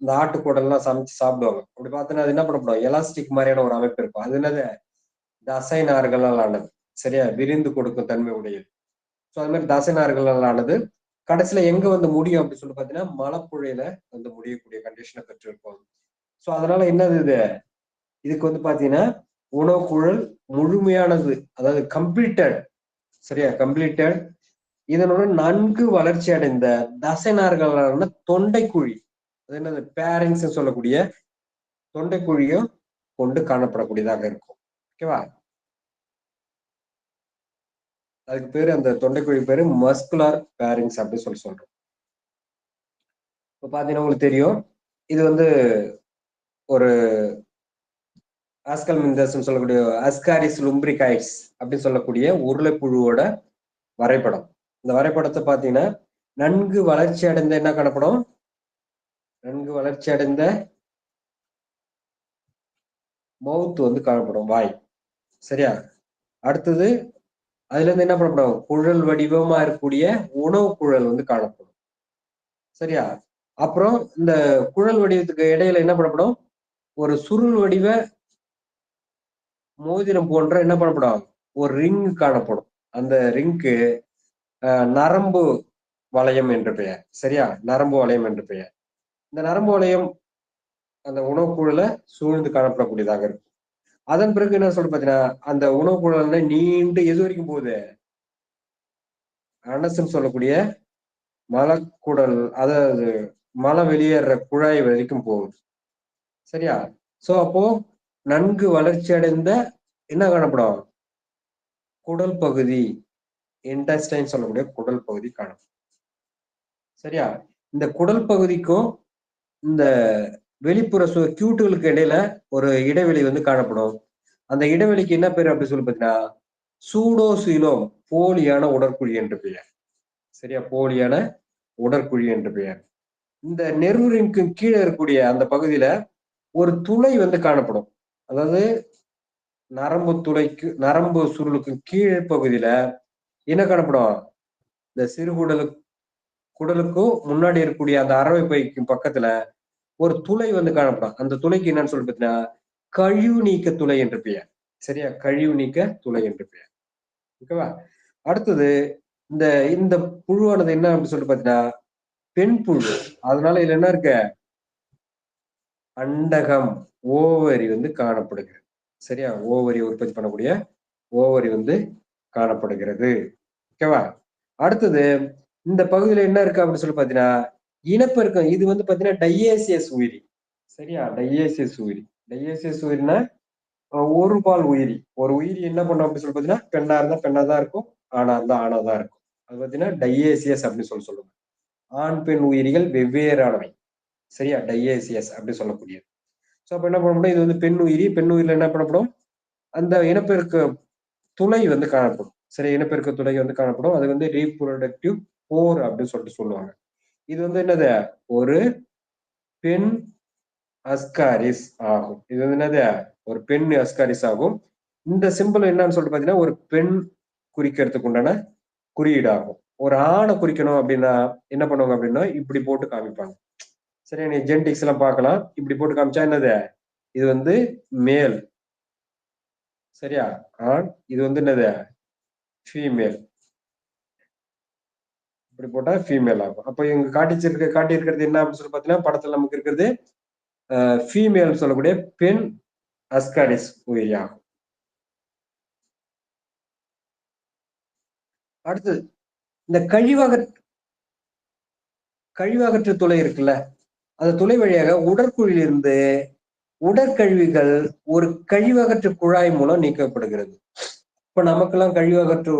இந்த ஆட்டு குடல்லாம் சமைச்சு சாப்பிடுவாங்க. அப்படி பார்த்தோன்னா அது என்ன பண்ணப்படும், எலாஸ்டிக் மாதிரியான ஒரு அமைப்பு இருக்கும். அது என்னது, தசை நார்களால் ஆனது. சரியா? விரிந்து கொடுக்கும் தன்மை உடையது. ஸோ அது மாதிரி தசை நார்களால் ஆனது. கடைசியில எங்க வந்து முடியும் அப்படின்னு சொல்லி பாத்தீங்கன்னா, மலப்புழையில வந்து முடியக்கூடிய கண்டிஷனை பெற்றிருக்கும். ஸோ அதனால என்னது இது, இதுக்கு வந்து பாத்தீங்கன்னா உணவுக்குழல் முழுமையானது, அதாவது கம்ப்ளீட்டட். சரியா? கம்ப்ளீட்டட். இதனுடன் நன்கு வளர்ச்சி அடைந்த தசைநார்களான தொண்டைக்குழி, அது என்னது, பேரிங்ஸ் சொல்லக்கூடிய தொண்டைக்குழியும் கொண்டு காணப்படக்கூடியதாக இருக்கும். ஓகேவா? அதுக்கு பேரு, அந்த தொண்டைக்குழி பேரு மஸ்குலார் பேரிங்ஸ் அப்படின்னு சொல்றோம். இப்போ பாத்தீங்கன்னா உங்களுக்கு தெரியும், இது வந்து ஒரு ஆஸ்கல்மிந்தஸ் சொல்லக்கூடிய அஸ்காரிஸ் லும்பிரிகைட்ஸ் அப்படின்னு சொல்லக்கூடிய உருளைப்புழுவோட வரைபடம். இந்த வரைபடத்தை பாத்தீங்கன்னா நன்கு வளர்ச்சி அடைந்த என்ன காணப்படும், நன்கு வளர்ச்சி அடைந்த மவுத் வந்து காணப்படும், வாய். சரியா? அடுத்தது அதுல இருந்து என்ன பண்ணப்படும், குழல் வடிவமா இருக்கக்கூடிய உணவு குழல் வந்து காணப்படும். சரியா? அப்புறம் இந்த குழல் வடிவத்துக்கு இடையில என்ன பண்ணப்படும், ஒரு சுருள் வடிவ மோதிரம் போன்ற என்ன பண்ணப்படும், ஒரு ரிங் காணப்படும். அந்த ரிங்க்கு நரம்பு வளையம் என்று பெயர். சரியா? நரம்பு வளையம் என்று பெயர். இந்த நரம்பு வளையம் அந்த உணவு குழல சூழ்ந்து காணப்படக்கூடியதாக இருக்கும். அதன் பிறகு என்ன சொல்ற பாத்தீங்கன்னா, அந்த உணவு குழல்ல நீண்டு எது வரைக்கும் போகுது, அனசுன்னு சொல்லக்கூடிய மலக்குடல், அதாவது மலம் வெளியேற குழாய் வரைக்கும் போகுது. சரியா? சோ அப்போ நன்கு வளர்ச்சி அடைந்த என்ன காணப்படும், குடல் பகுதி, இன்டெஸ்டைன் சொல்லக்கூடிய குடல் பகுதி காணப்படும். சரியா? இந்த குடல் பகுதிக்கும் இந்த வெளிப்புற கியூட்டுகளுக்கு இடையில ஒரு இடைவெளி வந்து காணப்படும். அந்த இடைவெளிக்கு என்ன பேர் அப்படி சொல்லி பார்த்தீங்கன்னா சூடோசீலோம், போலியான உடற்குழி என்று பெயர். சரியா? போலியான உடற்குழி என்று பெயர். இந்த நெருரிங்க்கு கீழே இருக்கக்கூடிய அந்த பகுதியில ஒரு துளை வந்து காணப்படும். அதாவது நரம்பு துளைக்கு, நரம்பு சுருளுக்கு கீழ் பகுதியில என்ன காணப்படும், இந்த குடலுக்கும் முன்னாடி இருக்கக்கூடிய அந்த அரவை பைக்கும் பக்கத்துல ஒரு துளை வந்து காணப்படும். அந்த துளைக்கு என்னன்னு சொல்லி பார்த்தீங்கன்னா கழிவு நீக்க துளை என்று பெயர். சரியா? கழிவு நீக்க துளை என்று பெயர். ஓகேவா? அடுத்தது இந்த இந்த புழுவானது என்ன அப்படின்னு சொல்லிட்டு பார்த்தீங்கன்னா பெண் புழு. அதனால இதுல என்ன இருக்கு, அண்டகம், ஓவரி வந்து காணப்படுகிறது. சரியா? ஓவரி உற்பத்தி பண்ணக்கூடிய ஓவரி வந்து காணப்படுகிறது. ஓகேவா? அடுத்தது இந்த பகுதியில என்ன இருக்கு அப்படின்னு சொல்லி பாத்தீங்கன்னா இனப்பெருக்கம். இது வந்து பாத்தீங்கன்னா டையேசியஸ் உயிரி. சரியா? டையேசியஸ் உயிரி. டையேசியஸ் உயிரினா ஒரு பால் உயிரி. ஒரு உயிரி என்ன பண்ணும் அப்படின்னு சொல்லி பாத்தீங்கன்னா பெண்ணா இருந்தா பெண்ணா தான் இருக்கும், ஆணா இருந்தா ஆணா தான் இருக்கும். அது பாத்தீங்கன்னா டையேசியஸ் அப்படின்னு சொல்லுவாங்க. ஆண் பெண் உயிரிகள் வெவ்வேறானவை. சரியா? டையேசியஸ் அப்படின்னு சொல்லக்கூடியது. சோ அப்ப என்ன பண்ண முடியும், இது வந்து பெண் உயிரி. பெண் உயிரில என்ன பண்ணப்படும், அந்த இனப்பெருக்க துளை வந்து காணப்படும். சரி, இனப்பெருக்க துளை வந்து காணப்படும். அது வந்து ரீப்ரொடக்டிவ் போர் அப்படின்னு சொல்லிட்டு சொல்லுவாங்க. இது வந்து என்னது, ஒரு பெண் அஸ்காரிஸ் ஆகும். இது வந்து என்னது, ஒரு பெண் அஸ்காரிஸ் ஆகும். இந்த சிம்பிள் என்னன்னு சொல்லிட்டு பாத்தீங்கன்னா ஒரு பெண் குறிக்கிறதுக்கு உண்டான குறியீடு ஆகும். ஒரு ஆணை குறிக்கணும் அப்படின்னா என்ன பண்ணுவாங்க அப்படின்னா இப்படி போட்டு காமிப்பாங்க. சரி, நீ ஜெனடிக்ஸ் எல்லாம் பார்க்கலாம். இப்படி போட்டு காமிச்சா என்னது, இது வந்து மேல். சரியா? ஆண். இது வந்து என்னது, ஃபீமேல். இப்படி போட்டா ஃபீமேல் ஆகும். அப்ப இவங்க காட்டி இருக்கிறது என்ன அப்படின்னு சொல்லி பாத்தீங்கன்னா படத்துல நமக்கு இருக்கிறது ஃபீமேல் சொல்லக்கூடிய பெண் அஸ்காரிஸ் உயிரி ஆகும். அடுத்தது இந்த கழிவகற்று துளை இருக்குல்ல, அந்த துளை வழியாக உடற்குழியில் இருந்து உடற்கழிவுகள் ஒரு கழிவகற்று குழாய் மூலம் நீக்கப்படுகிறது. இப்ப நமக்கெல்லாம் கழிவகற்று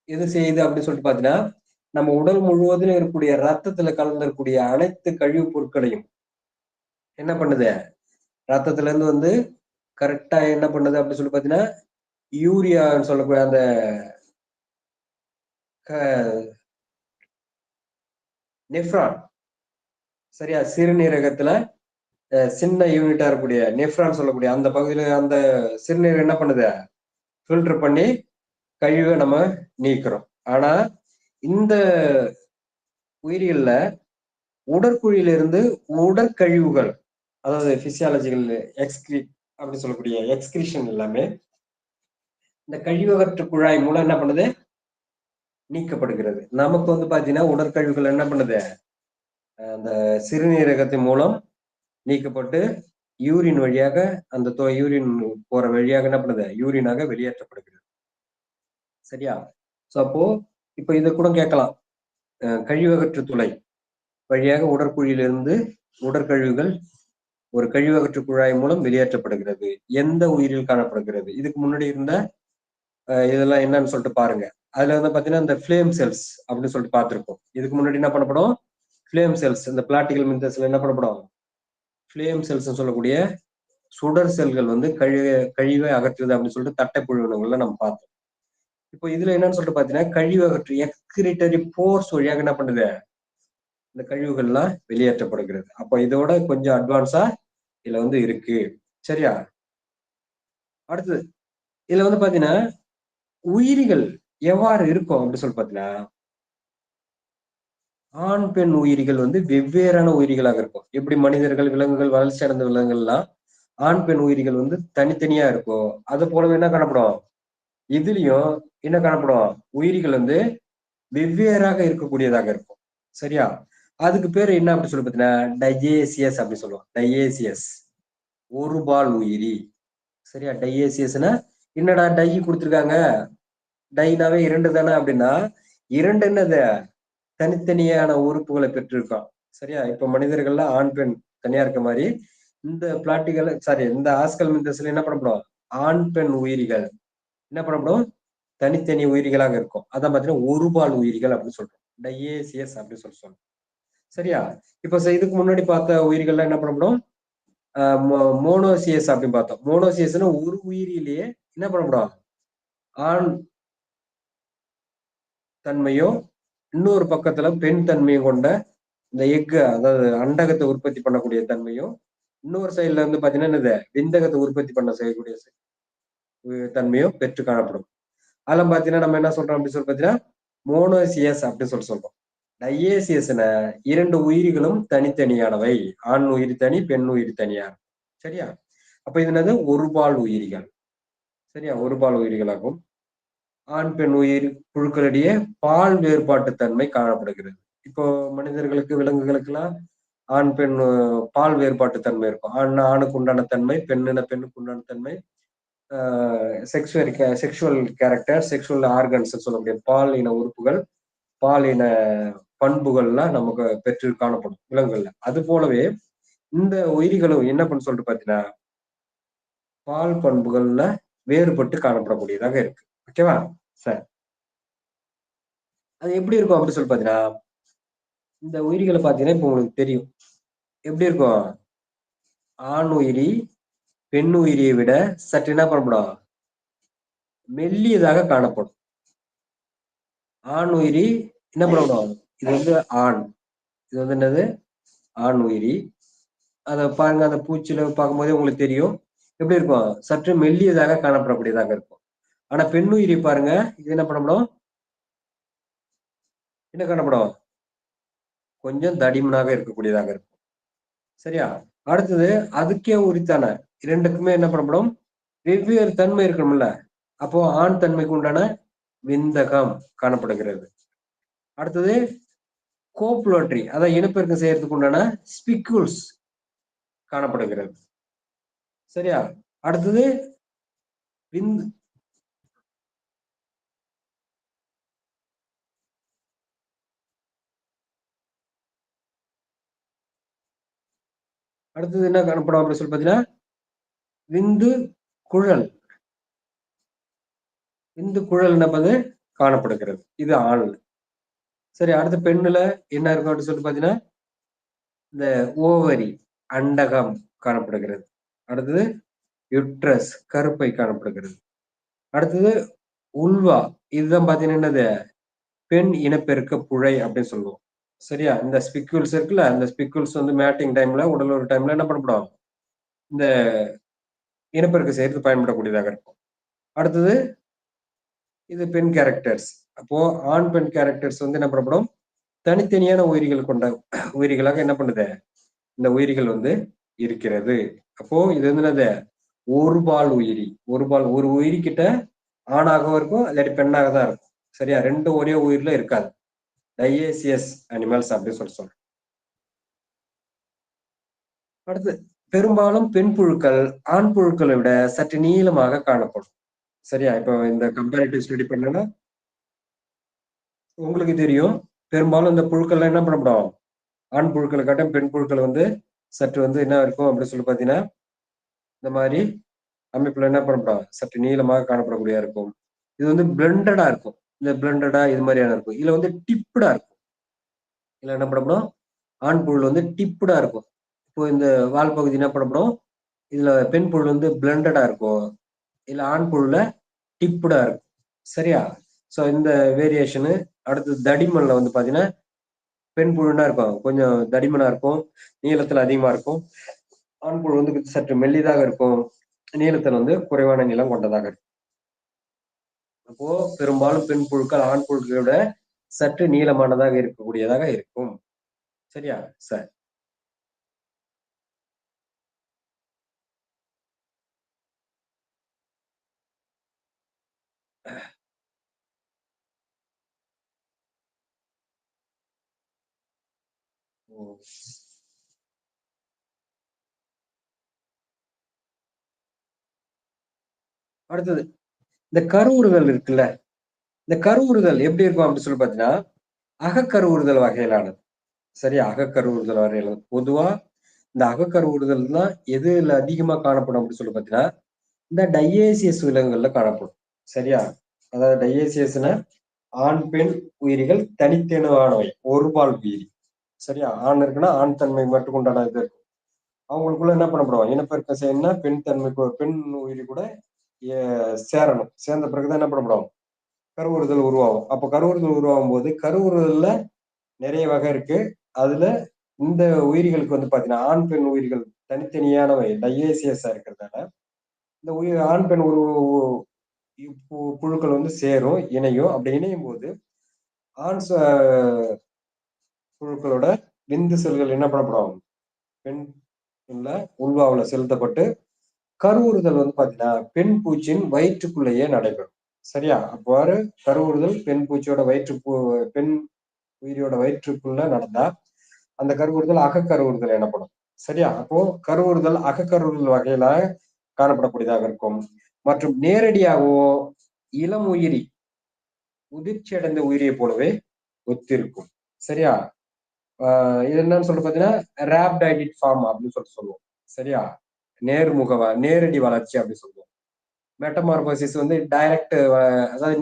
எது செய்யுது அப்படின்னு சொல்லிட்டு பாத்தீங்கன்னா நம்ம உடல் முழுவதிலும் இருக்கக்கூடிய ரத்தத்துல கலந்திருக்கக்கூடிய அனைத்து கழிவுப் பொருட்களையும் என்ன பண்ணுது, ரத்தத்துல இருந்து வந்து கரெக்டா என்ன பண்ணுது அப்படின்னு சொல்லி பாத்தீங்கன்னா யூரியான்னு சொல்லக்கூடிய அந்த நெஃப்ரான். சரியா? சிறுநீரகத்துல சின்ன யூனிட்டா இருக்கக்கூடிய நெஃப்ரான் சொல்லக்கூடிய அந்த பகுதியில அந்த சிறுநீரகம் என்ன பண்ணுது, ஃபில்டர் பண்ணி கழிவை நம்ம நீக்கிறோம். ஆனா இந்த உயிரியல்ல உடற்குழியிலிருந்து உடற்கழிவுகள், அதாவது பிசியாலஜிக்கல் அப்படின்னு சொல்லக்கூடிய எக்ஸ்கிரிஷன் எல்லாமே இந்த கழிவகற்று குழாய் மூலம் என்ன பண்ணுது, நீக்கப்படுகிறது. நமக்கு வந்து பாத்தீங்கன்னா உடற்கழிவுகள் என்ன பண்ணுது, அந்த சிறுநீரகத்தின் மூலம் நீக்கப்பட்டு யூரின் வழியாக அந்த யூரின் போற வழியாக என்ன பண்ணுது, யூரினாக வெளியேற்றப்படுகிறது. சரியா? சோ அப்போ இப்ப இதை கூட கேட்கலாம், கழிவகற்று துளை வழியாக உடற்குழியிலிருந்து உடற்கழிவுகள் ஒரு கழிவகற்று குழாய் மூலம் வெளியேற்றப்படுகிறது. எந்த உயிரில் காணப்படுகிறது? இதுக்கு முன்னாடி இருந்த இதெல்லாம் என்னன்னு சொல்லிட்டு பாருங்க. அதுல வந்து பாத்தீங்கன்னா இந்த ஃபிளேம் செல்ஸ் அப்படின்னு சொல்லிட்டு பார்த்திருப்போம். இதுக்கு முன்னாடி என்ன பண்ணப்படும், ஃபிளேம் செல்ஸ். இந்த பிளாட்டிகல் மின்தேசில என்ன பண்ணப்படும்? ஃபிளேம் செல்ஸ் சொல்லக்கூடிய சுடர் செல்கள் வந்து கழிவை அகற்றுது அப்படின்னு சொல்லிட்டு தட்டைப்புழு உணவுகள்ல நம்ம பார்த்தோம். இப்போ இதுல என்னன்னு சொல்லிட்டு பாத்தீங்கன்னா, கழிவு அகற்று எக்ஸ்கிரிட்டரி போர்ஸ் வழியாக என்ன பண்ணுது? இந்த கழிவுகள்லாம் வெளியேற்றப்படுகிறது. அப்ப இதோட கொஞ்சம் அட்வான்ஸா இதுல வந்து இருக்கு. சரியா? அடுத்தது இதுல வந்து பாத்தீங்கன்னா, உயிரிகள் எவ்வாறு இருக்கும் அப்படின்னு சொல்லி பாத்தீங்கன்னா, ஆண் பெண் உயிரிகள் வந்து வெவ்வேறான உயிரிகளாக இருக்கும். எப்படி மனிதர்கள், விலங்குகள், வளர்ச்சி அடைந்த விலங்குகள்லாம் ஆண் பெண் உயிரிகள் வந்து தனித்தனியா இருக்கும். அது போலவே என்ன காணப்படும்? இதுலயும் என்ன காணப்படும்? உயிரிகள் வந்து வெவ்வேறாக இருக்கக்கூடியதாக இருக்கும். சரியா? அதுக்கு பேரு என்ன அப்படி சொல்லி பாத்தீங்கன்னா, டையேசியஸ் அப்படி சொல்லுவோம். டையேசியஸ். ஒரு பால் உயிரி. சரியா? டையேசியஸ்னா என்னடா டை குடுத்திருக்காங்க, டைனாவே 2 தானே அப்படின்னா, 2 என்னது? தனித்தனியான உறுப்புகளை பெற்றிருக்கோம். சரியா? இப்ப மனிதர்கள்ல ஆண், பெண் தனியா இருக்க மாரி, இந்த பிளாட்டிகல் இந்த ஆஸ்கல் மெண்டஸ்ல என்ன பண்ணப்படும்? ஆண், பெண் உயிரிகள் என்ன பண்ணப்படும்? தனித்தனி உயிரிகளாக இருக்கும். அதான் பாத்தீங்கன்னா, ஒரு பால் உயிரிகள் அப்படின்னு சொல்றோம். டையேசியஸ் அப்படின்னு சொல்றோம். சரியா? இப்ப இதுக்கு முன்னாடி பார்த்த உயிரிகள்லாம் என்ன பண்ணப்படும்? மோனோசியஸ் அப்படின்னு பார்த்தோம். மோனோசியஸ்னா ஒரு உயிரிலேயே என்ன பண்ணப்படும்? ஆண் தன்மையும், இன்னொரு பக்கத்துல பெண் தன்மையும் கொண்ட இந்த எஃகு, அதாவது அண்டகத்தை உற்பத்தி பண்ணக்கூடிய தன்மையும், இன்னொரு சைடுல இருந்து பாத்தீங்கன்னா என்னது? விந்தகத்தை உற்பத்தி பண்ண செய்யக்கூடிய தன்மையும் பெற்று காணப்படும். அதெல்லாம் பாத்தீங்கன்னா நம்ம என்ன சொல்றோம் அப்படின்னு சொல்லி பாத்தீங்கன்னா, மோனோசியஸ் அப்படின்னு சொல்றோம். டையேசியஸ்ன 2 உயிரிகளும் தனித்தனியானவை. ஆண் உயிர் தனி, பெண் உயிர் தனியா. சரியா? அப்ப இது என்னது? ஒரு பால் உயிரிகள். சரியா? ஒரு பால் உயிரிகளாகும். ஆண், பெண் உயிர் புழுக்களிடையே பால் வேறுபாட்டு தன்மை காணப்படுகிறது. இப்போ மனிதர்களுக்கு, விலங்குகளுக்கெல்லாம் ஆண், பெண் பால் வேறுபாட்டு தன்மை இருக்கும். ஆண்னா ஆணுக்கு உண்டான தன்மை, பெண்ணுனா பெண்ணுக்கு உண்டான தன்மை. செக்ஷுவல் கேரக்டர், செக்ஷுவல் ஆர்கன்ஸ் சொல்லக்கூடிய பால் இன உறுப்புகள், பால் இன பண்புகள்லாம் நமக்கு பெற்று காணப்படும் விலங்குகள்ல. அது போலவே இந்த உயிரிகளும் என்ன பண்ண சொல்லிட்டு பாத்தீங்கன்னா, பால் பண்புகள்ல வேறுபட்டு காணப்படக்கூடியதாக இருக்கு. ஓகேவா? சரி. அது எப்படி இருக்கும் அப்படின்னு சொல்லி பாத்தீங்கன்னா, இந்த உயிரிகளை பாத்தீங்கன்னா இப்ப உங்களுக்கு தெரியும். எப்படி இருக்கும்? ஆண் உயிரி பெண் உயிரியை விட சற்று என்ன பண்ணப்படும்? மெல்லியதாக காணப்படும். ஆண் உயிரி என்ன பண்ணப்படும்? இது வந்து ஆண். இது வந்து என்னது? ஆண் உயிரி. அத பாருங்க, அந்த பூச்சியில பார்க்கும்போதே உங்களுக்கு தெரியும். எப்படி இருக்கும்? சற்று மெல்லியதாக காணப்படக்கூடியதாக இருக்கும். ஆனா பெண் உயிரி பாருங்க, இது என்ன பண்ணப்படும்? என்ன காணப்படும்? கொஞ்சம் தடிமனாக இருக்கக்கூடியதாக இருக்கும். சரியா? அடுத்தது அதுக்கே உரித்தான 2க்குமே என்ன பண்ணப்படும்? வெவ்வேறு தன்மை இருக்கணும்ல. அப்போ ஆண் தன்மைக்கு உண்டான விந்தகம் காணப்படுகிறது. அடுத்தது கோப்லோட்ரி, அதான் இனப்பெருக்கம் செய்யறதுக்கு உண்டான ஸ்பிக்யூல்ஸ் காணப்படுகிறது. சரியா? அடுத்தது விந்து அடுத்தது என்ன காணப்படும் அப்படின்னு சொல்லி பாத்தீங்கன்னா, விந்து குழல். விந்து குழல் என்பது காணப்படுகிறது. இது ஆண். சரி, அடுத்து பெண்ணுல என்ன இருக்கும் அப்படின்னு சொல்லி பாத்தீங்கன்னா, இந்த ஓவரி, அண்டகம் காணப்படுகிறது. அடுத்தது யுட்ரஸ், கருப்பை காணப்படுகிறது. அடுத்தது உல்வா, இதுதான் பாத்தீங்கன்னா என்னது? பெண் இனப்பெருக்க புழை அப்படின்னு சொல்லுவோம். சரியா? இந்த ஸ்பிக்யூல்ஸ் இருக்குல்ல, அந்த ஸ்பிக்யூல்ஸ் வந்து மேட்டிங் டைம்ல, உடல் ஒரு டைம்ல என்ன பண்ணப்படும்? இந்த இனப்பெருக்கம் செய்யறதுக்கு பயன்படக்கூடியதாக இருக்கும். அடுத்தது இது பெண் கேரக்டர்ஸ். அப்போ ஆண், பெண் கேரக்டர்ஸ் வந்து என்ன பண்ணப்படும்? தனித்தனியான உயிரிகள் கொண்ட உயிரிகளாக என்ன பண்ணுது? இந்த உயிரிகள் வந்து இருக்கிறது. அப்போ இது வந்து என்னது? ஒரு பால் உயிரி. ஒரு உயிரி கிட்ட ஆணாகவும் இருக்கும், இல்லாட்டி பெண்ணாக தான் இருக்கும். சரியா? 2 ஒரே உயிர்ல இருக்காது. டையேசியஸ் அனிமல்ஸ் அப்படின்னு சொல்றோம். அடுத்து பெரும்பாலும் பெண் புழுக்கள் ஆண் புழுக்களை விட சற்று நீளமாக காணப்படும். சரியா? இப்போ இந்த கம்பேரிட்டிவ் ஸ்டடி பண்ணனா உங்களுக்கு தெரியும். பெரும்பாலும் இந்த புழுக்கள்லாம் என்ன பண்ணப்படும்? ஆண் புழுக்களை காட்டும் பெண் புழுக்கள் வந்து சற்று வந்து என்ன இருக்கும் அப்படின்னு சொல்லி பாத்தீங்கன்னா, இந்த மாதிரி அமைப்புல என்ன பண்ணப்படும்? சற்று நீளமாக காணப்படக்கூடியதா இருக்கும். இது வந்து பிளண்டடா இருக்கும். இந்த பிளண்டடா இது மாதிரியான இருக்கும். இதுல வந்து டிப்டா இருக்கும். இதுல என்ன பண்ணப்படும்? ஆண் புழு வந்து டிப்புடா இருக்கும். இப்போ இந்த வால் பகுதி என்ன பண்ணப்படும், இதுல பெண் புழு வந்து பிளண்டடா இருக்கும். இல்ல ஆண் புழுல டிப்புடா இருக்கும். சரியா? சோ இந்த வேரியேஷனு. அடுத்து தடிமன்ல வந்து பாத்தீங்கன்னா பெண் புழுன்னா இருக்கும், கொஞ்சம் தடிமனா இருக்கும், நீளத்துல அதிகமா இருக்கும். ஆண் புழு வந்து சற்று மெல்லிதாக இருக்கும், நீளத்துல வந்து குறைவான நீளம் கொண்டதாக இருக்கும். அப்போ பெரும்பாலும் பெண் புழுக்கள் ஆண் புழுக்களை விட சற்று நீளமானதாக இருக்கக்கூடியதாக இருக்கும். சரியா? சரி. ஓ. அடுத்தது இந்த கருவுறுதல் இருக்குல்ல, இந்த கருவுறுதல் எப்படி இருக்கும் அப்படின்னு சொல்லி பாத்தீங்கன்னா, அகக்கருவுறுதல் வகையிலானது. சரியா? அகக்கருவுறுதல் வகையிலானது. பொதுவா இந்த அகக்கருவுறுதல் தான் எதுல அதிகமா காணப்படும் அப்படின்னு சொல்லி பாத்தீங்கன்னா, இந்த டையேசியஸ் விலங்குகள்ல காணப்படும். சரியா? அதாவது டையேசியஸ்னா ஆண் பெண் உயிரிகள் தனித்தனியானவை, ஒருபால் உயிரி. சரியா? ஆண் இருக்குன்னா ஆண் தன்மை மட்டும் உண்டான இது இருக்கும். அவங்களுக்குள்ள என்ன பண்ணப்படும், இனப்பெருக்கம் செய்யணும்னா பெண் தன்மை பெண் உயிரி கூட சேரணும். சேர்ந்த பிறகுதான் என்ன பண்ணப்படும், கருவுறுதல் உருவாகும். அப்ப கருவுறுதல் உருவாகும் போது கருவுறுதல்ல நிறைய வகை இருக்கு. அதுல இந்த உயிரிகளுக்கு வந்து பாத்தீங்கன்னா ஆண் பெண் உயிர்கள் தனித்தனியானவை டையேசியஸா இருக்கிறதால இந்த உயிர் ஆண் பெண் ஒரு புழுக்கள் வந்து சேரும், இணையும். அப்படி இணையும் போது ஆண் புழுக்களோட விந்து செல்கள் என்ன பண்ணப்படும், பெண் உள்வாவுல செலுத்தப்பட்டு கருவுறுதல் வந்து பாத்தீங்கன்னா பெண் பூச்சியின் வயிற்றுக்குள்ளேயே நடைபெறும். சரியா? அவ்வாறு கருவுறுதல் பெண் பூச்சியோட பெண் உயிரியோட வயிற்றுக்குள்ள நடந்தா அந்த கருவுறுதல் அகக்கருவுறுதல் எனப்படும். சரியா? அப்போ கருவுறுதல் அகக்கருவுறுதல் வகையில காணப்படக்கூடியதாக இருக்கும். மற்றும் நேரடியாகவோ இளம் உயிரி முதிர்ச்சி அடைந்த உயிரியை போலவே ஒத்திருக்கும். சரியா? இது என்னன்னு சொல்லிட்டு பாத்தீங்கன்னா ரேப்டைடிட் ஃபார்ம் அப்படின்னு சொல்லுவோம். சரியா? நேரடி வளர்ச்சி அப்படி சொல்லுவோம். மெட்டமார்போசிஸ் வந்து டைரக்ட், அதாவது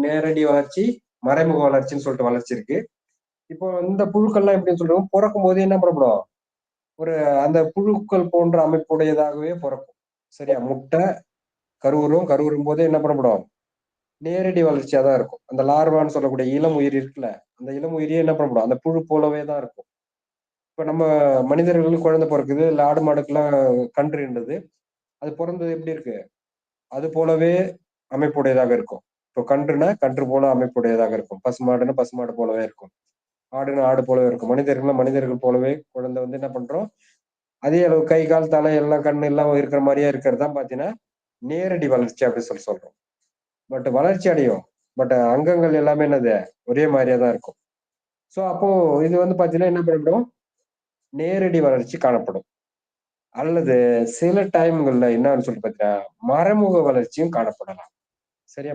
நேரடி வளர்ச்சி, மறைமுக வளர்ச்சின்னு சொல்லிட்டு வளர்ச்சி இருக்கு. இப்போ இந்த புழுக்கள்லாம் எப்படின்னு சொல்றோம், பிறக்கும் போது என்ன பண்ணப்படும், ஒரு அந்த புழுக்கள் போன்ற அமைப்புடையதாகவே பிறக்கும். சரியா? முட்டை கருவுறும், கருவுறும் போதே என்ன பண்ணப்படும், நேரடி வளர்ச்சியா தான் இருக்கும். அந்த லார்வான்னு சொல்லக்கூடிய இளம் உயிர் இருக்குல்ல, அந்த இளம் உயிரியே என்ன பண்ணப்படும், அந்த புழு போலவே தான் இருக்கும். இப்ப நம்ம மனிதர்களுக்கு குழந்தை பிறக்குது, இல்ல ஆடு மாடுக்கெல்லாம் கன்றுன்றது, அது பிறந்தது எப்படி இருக்கு, அது போலவே அமைப்புடையதாக இருக்கும். இப்போ கன்றுனா கன்று போல அமைப்புடையதாக இருக்கும், பசுமாடுன்னா பசுமாடு போலவே இருக்கும், ஆடுனா ஆடு போலவே இருக்கும், மனிதர்கள்னா மனிதர்கள் போலவே குழந்தை வந்து என்ன பண்றோம், அதே அளவு கை கால் தலை எல்லாம் கண்ணு எல்லாம் இருக்கிற மாதிரியே இருக்கிறது தான் பாத்தீங்கன்னா நேரடி வளர்ச்சி அப்படின்னு சொல்றோம். பட் வளர்ச்சி அடையும், பட் அங்கங்கள் எல்லாமே என்னது ஒரே மாதிரியா தான் இருக்கும். சோ அப்போ இது வந்து பாத்தீங்கன்னா என்ன பண்ணிடும், நேரடி வளர்ச்சி காணப்படும். அல்லது சில டைம்கள்ல என்னன்னு சொல்லி பாத்தீங்கன்னா மறைமுக வளர்ச்சியும் காணப்படலாம். சரியா?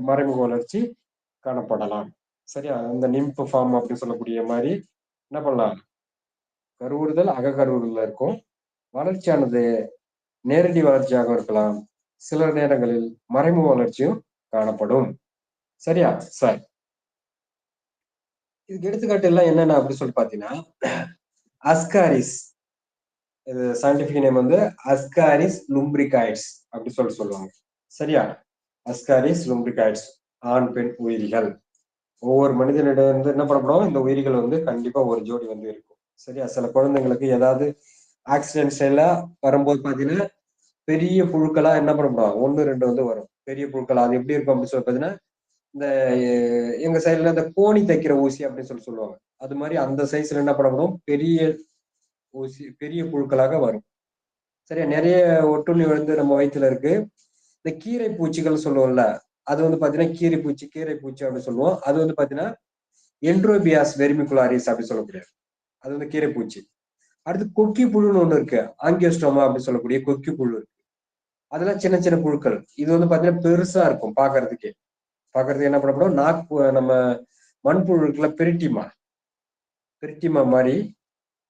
மறைமுக வளர்ச்சி காணப்படலாம். சரியா? இந்த நிம்ப் ஃபார்ம் அப்படின்னு சொல்லக்கூடிய மாதிரி என்ன பண்ணலாம், கருவுறுதல் அகக்கருவுறுதல் இருக்கும், வளர்ச்சியானது நேரடி வளர்ச்சியாக இருக்கலாம், சில நேரங்களில் மறைமுக வளர்ச்சியும் காணப்படும். சரியா? சரி. இதுக்கு எடுத்துக்காட்டு எல்லாம் என்னென்ன அப்படின்னு சொல்லி பாத்தீங்கன்னா அஸ்காரிஸ், இது சயின்டிபிக் நேம் வந்து அஸ்காரிஸ் லும்பிரிகாய்ட்ஸ் அப்படி சொல்லுவாங்க. சரியா? அஸ்காரிஸ் லும்பிரிகாய்ட்ஸ் ஆண் பெண் உயிரிகள். ஒவ்வொரு மனிதனிடம் இருந்து என்ன பண்ணப்படும், இந்த உயிரிகள் வந்து கண்டிப்பா ஒரு ஜோடி வந்து இருக்கும். சரியா? சில குழந்தைங்களுக்கு ஏதாவது ஆக்சிடென்ட்ஸ் எல்லாம் வரும்போது பாத்தீங்கன்னா பெரிய புழுக்களா என்ன பண்ணப்படும், ஒண்ணு ரெண்டு வந்து வரும் பெரிய புழுக்கள். அது எப்படி இருக்கும் அப்படின்னு சொல்லி பாத்தீங்கன்னா இந்த எங்க சைடுல இந்த கோணி தைக்கிற ஊசி அப்படின்னு சொல்லுவாங்க. அது மாதிரி அந்த சைஸ்ல என்ன பண்ணப்படும், பெரிய ஊசி பெரிய புழுக்களாக வரும். சரியா? நிறைய ஒட்டுண்ணி வந்து நம்ம வயிற்றுல இருக்கு. இந்த கீரை பூச்சிகள் சொல்லுவோம்ல, அது வந்து பாத்தீங்கன்னா கீரை பூச்சி அப்படின்னு சொல்லுவோம். அது வந்து பாத்தீங்கன்னா என்ட்ரோபியாஸ் வெர்மிகுலாரிஸ் அப்படின்னு சொல்லக்கூடியது, அது வந்து கீரை பூச்சி. அடுத்து கொக்கி புழுன்னு ஒண்ணு இருக்கு, ஆங்கியோஸ்டோமா அப்படின்னு சொல்லக்கூடிய கொக்கி புழு இருக்கு. அதெல்லாம் சின்ன சின்ன புழுக்கள். இது வந்து பாத்தீங்கன்னா பெருசா இருக்கும் பாக்குறதுக்கு என்ன பண்ணப்படும், நம்ம மண்புழு இருக்குல்ல, பெரிட்டிமா மாதிரி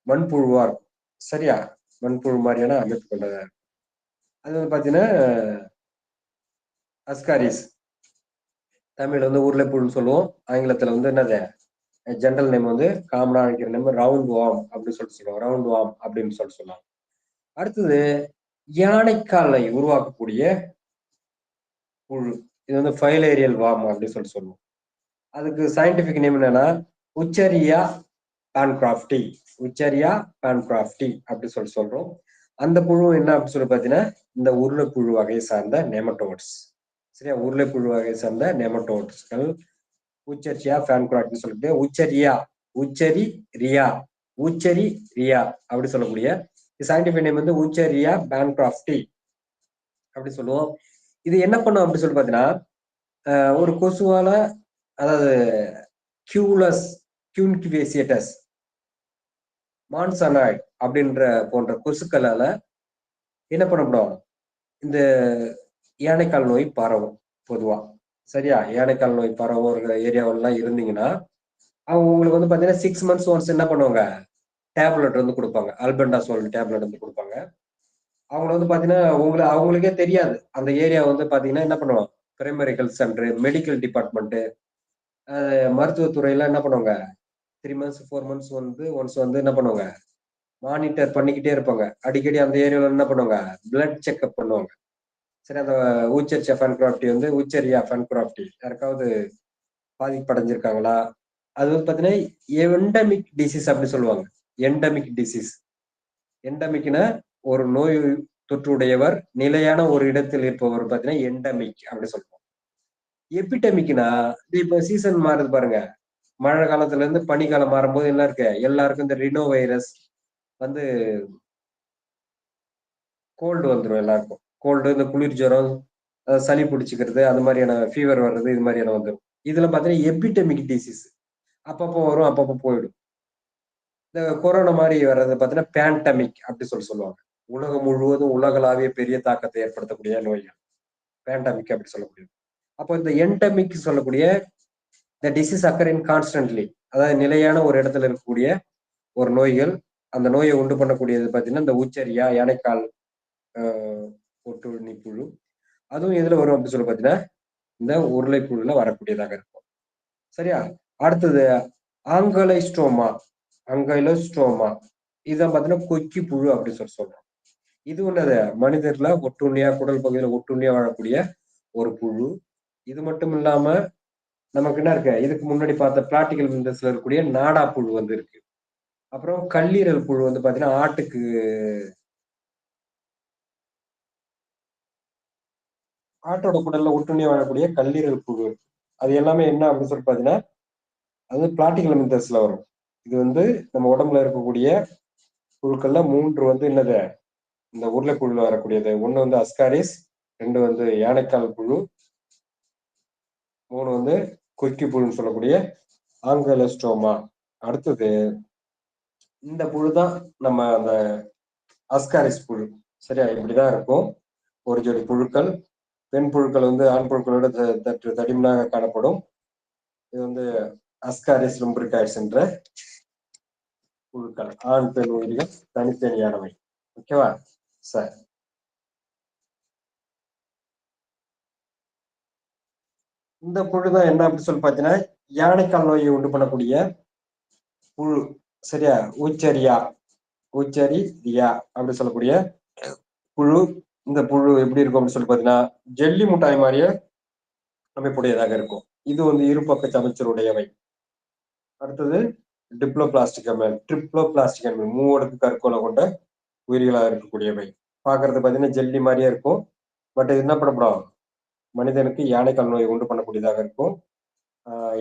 மண்புழுவா இருக்கும். சரியா? மண்புழு மாதிரியான அமைப்பு கொண்டதா இருக்கும். அது வந்து பாத்தீங்கன்னா அஸ்காரிஸ், தமிழ்ல வந்து உருளைப்புழுன்னு சொல்லுவோம், ஆங்கிலத்துல வந்து என்னது ஜென்ரல் நேம் வந்து காமனா அழைக்கிற நேம் ரவுண்ட் வார்ம் அப்படின்னு சொல்லிட்டு சொல்லுவாங்க. ரவுண்ட் வார்ம் அப்படின்னு சொல்லிட்டு சொல்லுவாங்க. அடுத்தது யானைக்காலை உருவாக்கக்கூடிய புழு. இது வந்து ஃபைலேரியல் வார்ம் அப்படின்னு சொல்லிட்டு சொல்லுவோம். அதுக்கு சயின்டிபிக் நேம் என்னன்னா உச்சரியா பான்கிராஃப்டி. உச்சரியா பான்கிராஃப்டி அப்படி சொல்லி சொல்றோம். அந்த புழு என்ன அப்படின்னு சொல்லி பார்த்தீங்கன்னா இந்த உருளைப்புழு வகையை சார்ந்த நெமட்டோட்ஸ். சரியா, உருளைப்புழு வகையை சார்ந்த நெமட்டோட்ஸ்கள் உச்சரியா பான்கிராஃப்டி சொல்லக்கூடிய உச்சரியா உச்சரி ரியா உச்சரி ரியா அப்படி சொல்லக்கூடிய சயின்டிபிக் நேம் வந்து உச்சரியா பான்கிராஃப்டி அப்படி சொல்லுவோம். இது என்ன பண்ணும் அப்படி சொல்லி பார்த்தீங்கன்னா ஒரு கொசுவால, அதாவது கியூலஸ் கியூன்கிவேசியட்டஸ் மான்சனாய்ட் அப்படின்ற போன்ற கொசுக்களால என்ன பண்ணப்படும், இந்த யானைக்கால் நோய் பரவும் பொதுவா. சரியா, யானைக்கால் நோய் பரவும் ஒரு ஏரியாவெல்லாம் இருந்தீங்கன்னா அவங்க உங்களுக்கு வந்து பாத்தீங்கன்னா 6 months ஒன்ஸ் என்ன பண்ணுவாங்க, டேப்லெட் வந்து கொடுப்பாங்க. அல்பெண்டாசோல் டேப்லெட் வந்து கொடுப்பாங்க. அவங்க வந்து பாத்தீங்கன்னா அவங்களுக்கே தெரியாது. அந்த ஏரியா வந்து பாத்தீங்கன்னா என்ன பண்ணுவோம், primary health centre, medical department, மருத்துவத்துறையில என்ன பண்ணுவாங்க 3 months 4 months வந்து ஒன்ஸ் வந்து என்ன பண்ணுவாங்க, மானிட்டர் பண்ணிக்கிட்டே இருப்பாங்க. அடிக்கடி அந்த ஏரியாவில் என்ன பண்ணுவாங்க, பிளட் செக்அப் பண்ணுவாங்க. சரி, அந்த ஊச்சரியா ஃபன்கிராஃப்டி வந்து ஊச்சரியா ஃபன்கிராஃப்டி யாருக்காவது பாதிப்படைஞ்சிருக்காங்களா? அது வந்து பாத்தீங்கன்னா எண்டமிக் டிசீஸ் அப்படி சொல்லுவாங்க. Endemic disease. எண்டமிக்னா ஒரு நோய் தொற்றுடையவர் நிலையான ஒரு இடத்தில் இருப்பவர் பாத்தீங்கன்னா எண்டமிக் அப்படி சொல்லுவோம். எபிடமிக்னா இப்ப சீசன் மாறுது பாருங்க. மழை காலத்துல இருந்து பனிக்காலம் மாறும்போது என்ன இருக்கு, எல்லாருக்கும் இந்த ரினோ வைரஸ் வந்து கோல்டு வந்துடும். எல்லாருக்கும் கோல்டு, இந்த குளிர் ஜுரம், சளி பிடிச்சிக்கிறது, அது மாதிரியான ஃபீவர் வர்றது, இது மாதிரியான வந்துடும். இதுல பாத்தீங்கன்னா எபிடமிக் டிசீஸ் அப்பப்போ வரும், அப்பப்போ போயிடும். இந்த கொரோனா மாதிரி வர்றது பாத்தீங்கன்னா பேண்டமிக் அப்படி சொல்லுவாங்க. உலகம் முழுவதும் உலகளாவிய பெரிய தாக்கத்தை ஏற்படுத்தக்கூடிய நோய்கள் பேண்டமிக் அப்படி சொல்லக்கூடியது. அப்போ இந்த என்டமிக் சொல்லக்கூடிய இந்த டிசீஸ் அக்கரிங் கான்ஸ்டன்ட்லி, அதாவது நிலையான ஒரு இடத்துல இருக்கக்கூடிய ஒரு நோய்கள். அந்த நோயை உண்டு பண்ணக்கூடியது பாத்தீங்கன்னா இந்த ஊச்சரியா யானைக்கால் ஒட்டுண்ணி புழு. அதுவும் எதுல வரும் அப்படின்னு சொல்லி பாத்தீங்கன்னா இந்த உருளைப்புழுல வரக்கூடியதாக இருக்கும். சரியா, அடுத்தது ஆங்கலைஸ்டோமா. ஆங்கலைஸ்டோமா இதான் பாத்தீங்கன்னா கொக்கி புழு அப்படின்னு சொல்றோம். இது ஒண்ணு மனிதர்ல ஒட்டுண்ணியா, குடல் பகுதியில ஒட்டுண்ணியா வாழக்கூடிய ஒரு புழு. இது மட்டும் இல்லாம நமக்கு என்ன இருக்கு, இதுக்கு முன்னாடி பார்த்த பிளாட்டிக்கல் மினரல்ஸ்ல இருக்கக்கூடிய நாடா புழு வந்து இருக்கு. அப்புறம் கல்லீரல் புழு வந்து பாத்தீங்கன்னா ஆட்டோட குடல்ல ஒட்டுண்ணியா வாழக்கூடிய கல்லீரல் புழு. அது எல்லாமே என்ன அப்படின்னு சொல்லி பாத்தீங்கன்னா அது பிளாட்டிக்கல் மினரல்ஸ்ல வரும். இது வந்து நம்ம உடம்புல இருக்கக்கூடிய புழுக்கள்ல 3 வந்து என்னது, இந்த உருளைப்புழுல வரக்கூடியது. ஒண்ணு வந்து அஸ்காரிஸ், 2 வந்து யானைக்கால் புழு, 3 வந்து கொக்கி புழுன்னு சொல்லக்கூடிய ஆங்கலஸ்டோமா. அடுத்தது இந்த புழு தான் நம்ம அந்த அஸ்காரிஸ் புழு. சரியா, இப்படிதான் இருக்கும். ஒரு ஜோடி புழுக்கள், பெண் புழுக்கள் வந்து ஆண் புழுக்களோட தடிமனாக காணப்படும். இது வந்து அஸ்காரிஸ் லும்பிரிகாய்ட்ஸ் என்ற புழுக்கள். ஆண் பெண் உயிரிகள் தனித்தனியானவை. ஓகேவா சார்? இந்த புழுதான் என்ன அப்படின்னு சொல்லி பாத்தீங்கன்னா யானைக்கால் நோயை உண்டு பண்ணக்கூடிய புழு. சரியா, ஊச்சரியா ஊச்சரி ரியா அப்படி சொல்லக்கூடிய புழு. இந்த புழு எப்படி இருக்கும் அப்படின்னு சொல்லி பாத்தீங்கன்னா ஜெல்லி முட்டாய் மாதிரியே அமைப்புடையதாக இருக்கும். இது வந்து இருபக்க சமச்சருடையவை. அடுத்தது டிப்ளோபிளாஸ்டிக் அமிலம், ட்ரிப்ளோபிளாஸ்டிக் அமிலம், மூவடுக்கு கற்கோளை கொண்ட உயிரிகளாக இருக்கக்கூடியவை. பாக்குறது பாத்தீங்கன்னா ஜெல்லி மாதிரியே இருக்கும். பட் இது என்ன பண்ணப்படும், மனிதனுக்கு யானைக்கால் நோயை உண்டு பண்ணக்கூடியதாக இருக்கும்.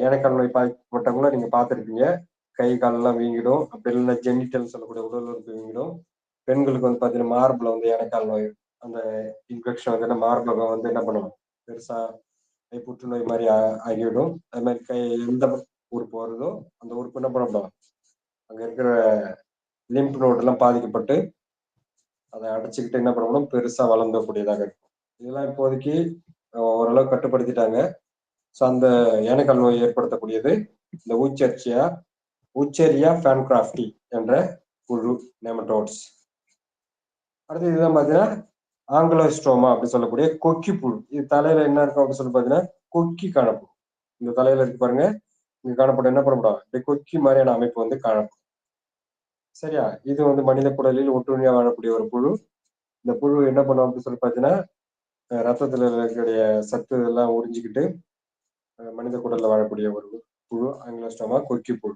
யானைக்கால் நோய் பாதிக்கப்பட்டவங்கள நீங்க பார்த்துருப்பீங்க. கை காலெல்லாம் வீங்கிடும். அப்படி இல்லைன்னா ஜெனிட்டல் சொல்லக்கூடிய உடல் உறுப்பு வீங்கிடும். பெண்களுக்கு வந்து பாத்தீங்கன்னா மார்புல வந்து யானைக்கால் நோய் அந்த இன்ஃபெக்ஷன் வந்து மார்பகம் வந்து என்ன பண்ணும், பெருசா புற்றுநோய் மாதிரி ஆகிவிடும். அது மாதிரி எந்த உறுப்பு வருதோ அந்த உறுப்பு என்ன பண்ணப்படும், அங்க இருக்கிற லிம்ப் நோடு எல்லாம் பாதிக்கப்பட்டு அதை அடைச்சிக்கிட்டு என்ன பண்ணணும், பெருசா வளர்ந்தக்கூடியதாக இருக்கும். இதெல்லாம் இப்போதைக்கு ஓரளவு கட்டுப்படுத்திட்டாங்க. ஸோ அந்த யானைக்கால் நோய் ஏற்படுத்தக்கூடியது இந்த ஊச்சரியா பான்கிராஃப்டி என்ற புழு நெமட்டோட்ஸ். அடுத்து இதுதான் பாத்தீங்கன்னா ஆங்கலோஸ்டோமா அப்படி சொல்லக்கூடிய கொக்கி புழு. இது தலையில என்ன இருக்கும் அப்படின்னு சொல்லி பாத்தீங்கன்னா கொக்கி காணப்படும். இந்த தலையில இருக்கு பாருங்க, இங்க காணப்படும் என்ன பண்ணப்படும், இப்படி கொக்கி மாதிரியான அமைப்பு வந்து காணப்படும். சரியா? இது வந்து மனித குடலில் ஒட்டுண்ணியா வாழக்கூடிய ஒரு புழு. இந்த புழு என்ன பண்ணும் அப்படின்னு சொல்லி பார்த்தீங்கன்னா, ரத்தத்துல இருக்கக்கூடிய சத்து எல்லாம் உறிஞ்சிக்கிட்டு மனித குடல்ல வாழக்கூடிய ஒரு புழு. ஆங்கிலோஸ்டோமா கொக்கி புழு.